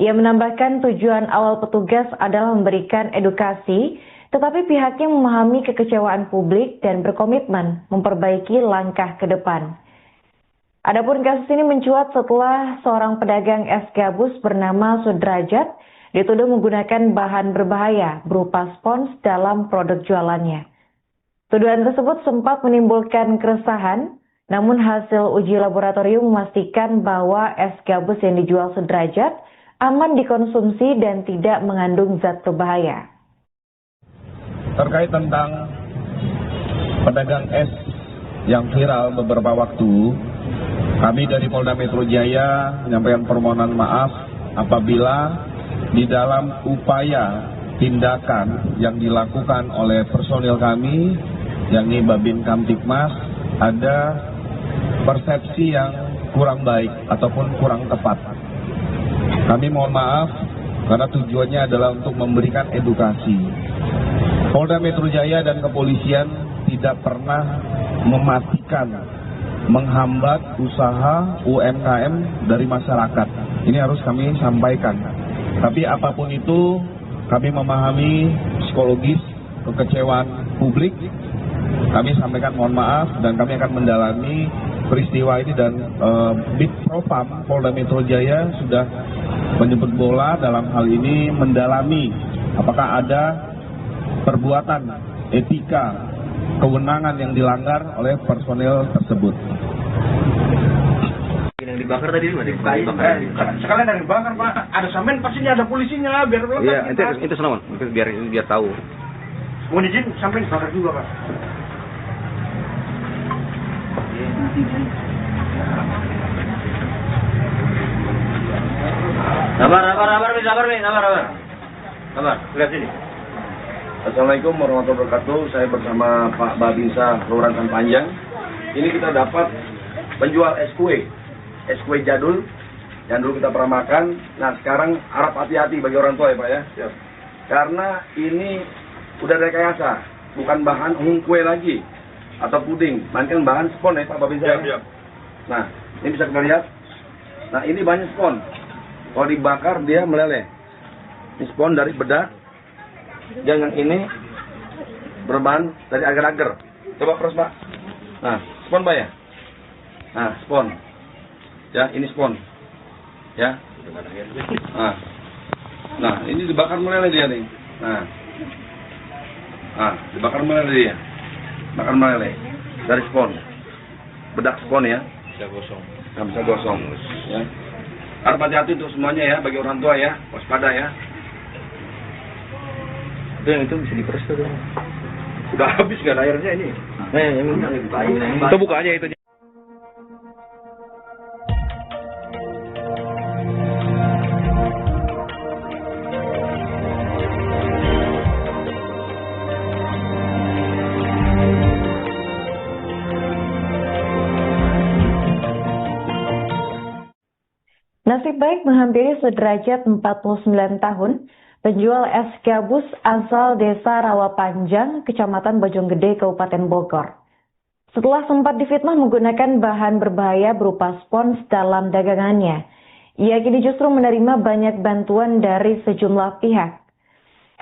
Ia menambahkan tujuan awal petugas adalah memberikan edukasi, tetapi pihaknya memahami kekecewaan publik dan berkomitmen memperbaiki langkah ke depan. Adapun kasus ini mencuat setelah seorang pedagang es gabus bernama Sudrajat dituduh menggunakan bahan berbahaya berupa spons dalam produk jualannya. Tuduhan tersebut sempat menimbulkan keresahan, namun hasil uji laboratorium memastikan bahwa es gabus yang dijual Sudrajat aman dikonsumsi dan tidak mengandung zat berbahaya. Terkait tentang pedagang es yang viral beberapa waktu, kami dari Polda Metro Jaya menyampaikan permohonan maaf apabila di dalam upaya tindakan yang dilakukan oleh personil kami, yakni Babin Kamtibmas, ada persepsi yang kurang baik ataupun kurang tepat. Kami mohon maaf karena tujuannya adalah untuk memberikan edukasi. Polda Metro Jaya dan kepolisian tidak pernah mematikan, menghambat usaha UMKM dari masyarakat. Ini harus kami sampaikan. Tapi apapun itu, kami memahami psikologis kekecewaan publik. Kami sampaikan mohon maaf dan kami akan mendalami peristiwa ini dan Bid Propam Polda Metro Jaya sudah menjemput bola dalam hal ini mendalami apakah ada perbuatan etika kewenangan yang dilanggar oleh personel tersebut. Yang dibakar tadi mana? Sekalian dari bakar Pak, ada sampean pastinya ada polisinya biar Iya, itu senawan, biar tahu. Mohon izin sampean bakar juga Pak. Sabar, lihat sini. Assalamualaikum warahmatullahi wabarakatuh. Saya bersama Pak Babinsa Kelurahan Panjang. Ini kita dapat penjual es kue jadul yang dulu kita pernah makan. Nah sekarang harap hati-hati bagi orang tua ya Pak ya. Siap. Karena ini udah rekayasa, bukan bahan kue lagi atau puding, melainkan bahan spon ya Pak Babinsa. Siap. Nah ini bisa kita lihat. Nah ini banyak spon. Kalau dibakar dia meleleh. Ini spon dari bedak. Dan yang ini berbahan dari agar-agar. Coba proses Pak. Nah, spon Pak ya. Nah, spon. Ya, ini spon. Ya. Nah, ini dibakar meleleh dia nih. Nah, dibakar meleleh dia. Bakar meleleh dari spon. Bedak spon ya. Bisa gosong. Nah, bisa gosong. Ya. Harap hati-hati untuk semuanya ya, bagi orang tua ya, waspada ya. Itu yang itu bisa diperes tuh. Udah habis kan airnya ini. Itu buka aja itu. Nasib baik menghampiri sederajat 49 tahun, penjual es gabus asal desa Rawapanjang, Kecamatan Bojonggede, Kabupaten Bogor. Setelah sempat difitnah menggunakan bahan berbahaya berupa spons dalam dagangannya, ia kini justru menerima banyak bantuan dari sejumlah pihak.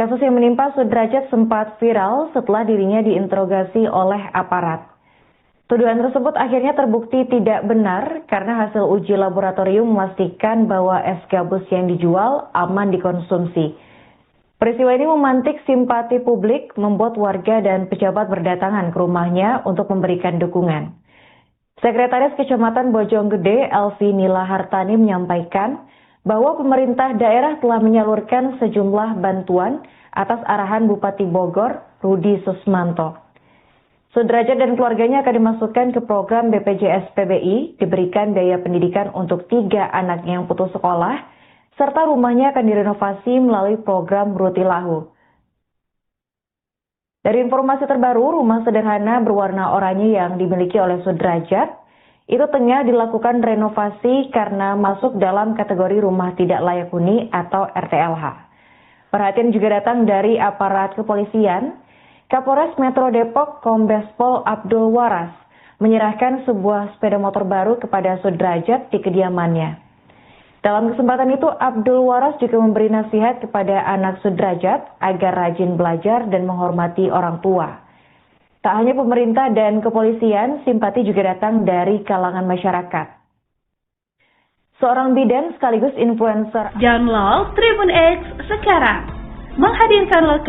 Kasus yang menimpa Sudrajat sempat viral setelah dirinya diinterogasi oleh aparat. Tuduhan tersebut akhirnya terbukti tidak benar karena hasil uji laboratorium memastikan bahwa es gabus yang dijual aman dikonsumsi. Peristiwa ini memantik simpati publik, membuat warga dan pejabat berdatangan ke rumahnya untuk memberikan dukungan. Sekretaris Kecamatan Bojonggede, Elvi Nila Hartani menyampaikan bahwa pemerintah daerah telah menyalurkan sejumlah bantuan atas arahan Bupati Bogor, Rudi Susmanto. Sudrajat dan keluarganya akan dimasukkan ke program BPJS PBI, diberikan biaya pendidikan untuk 3 anak yang putus sekolah, serta rumahnya akan direnovasi melalui program Rutilahu. Dari informasi terbaru, rumah sederhana berwarna oranye yang dimiliki oleh Sudrajat itu tengah dilakukan renovasi karena masuk dalam kategori rumah tidak layak huni atau RTLH. Perhatian juga datang dari aparat kepolisian. Kapolres Metro Depok Kombes Pol Abdul Waras menyerahkan sebuah sepeda motor baru kepada Sudrajat di kediamannya. Dalam kesempatan itu, Abdul Waras juga memberi nasihat kepada anak Sudrajat agar rajin belajar dan menghormati orang tua. Tak hanya pemerintah dan kepolisian, simpati juga datang dari kalangan masyarakat. Seorang bidan sekaligus influencer. Download Tribun X sekarang. Menghadirkan lokasi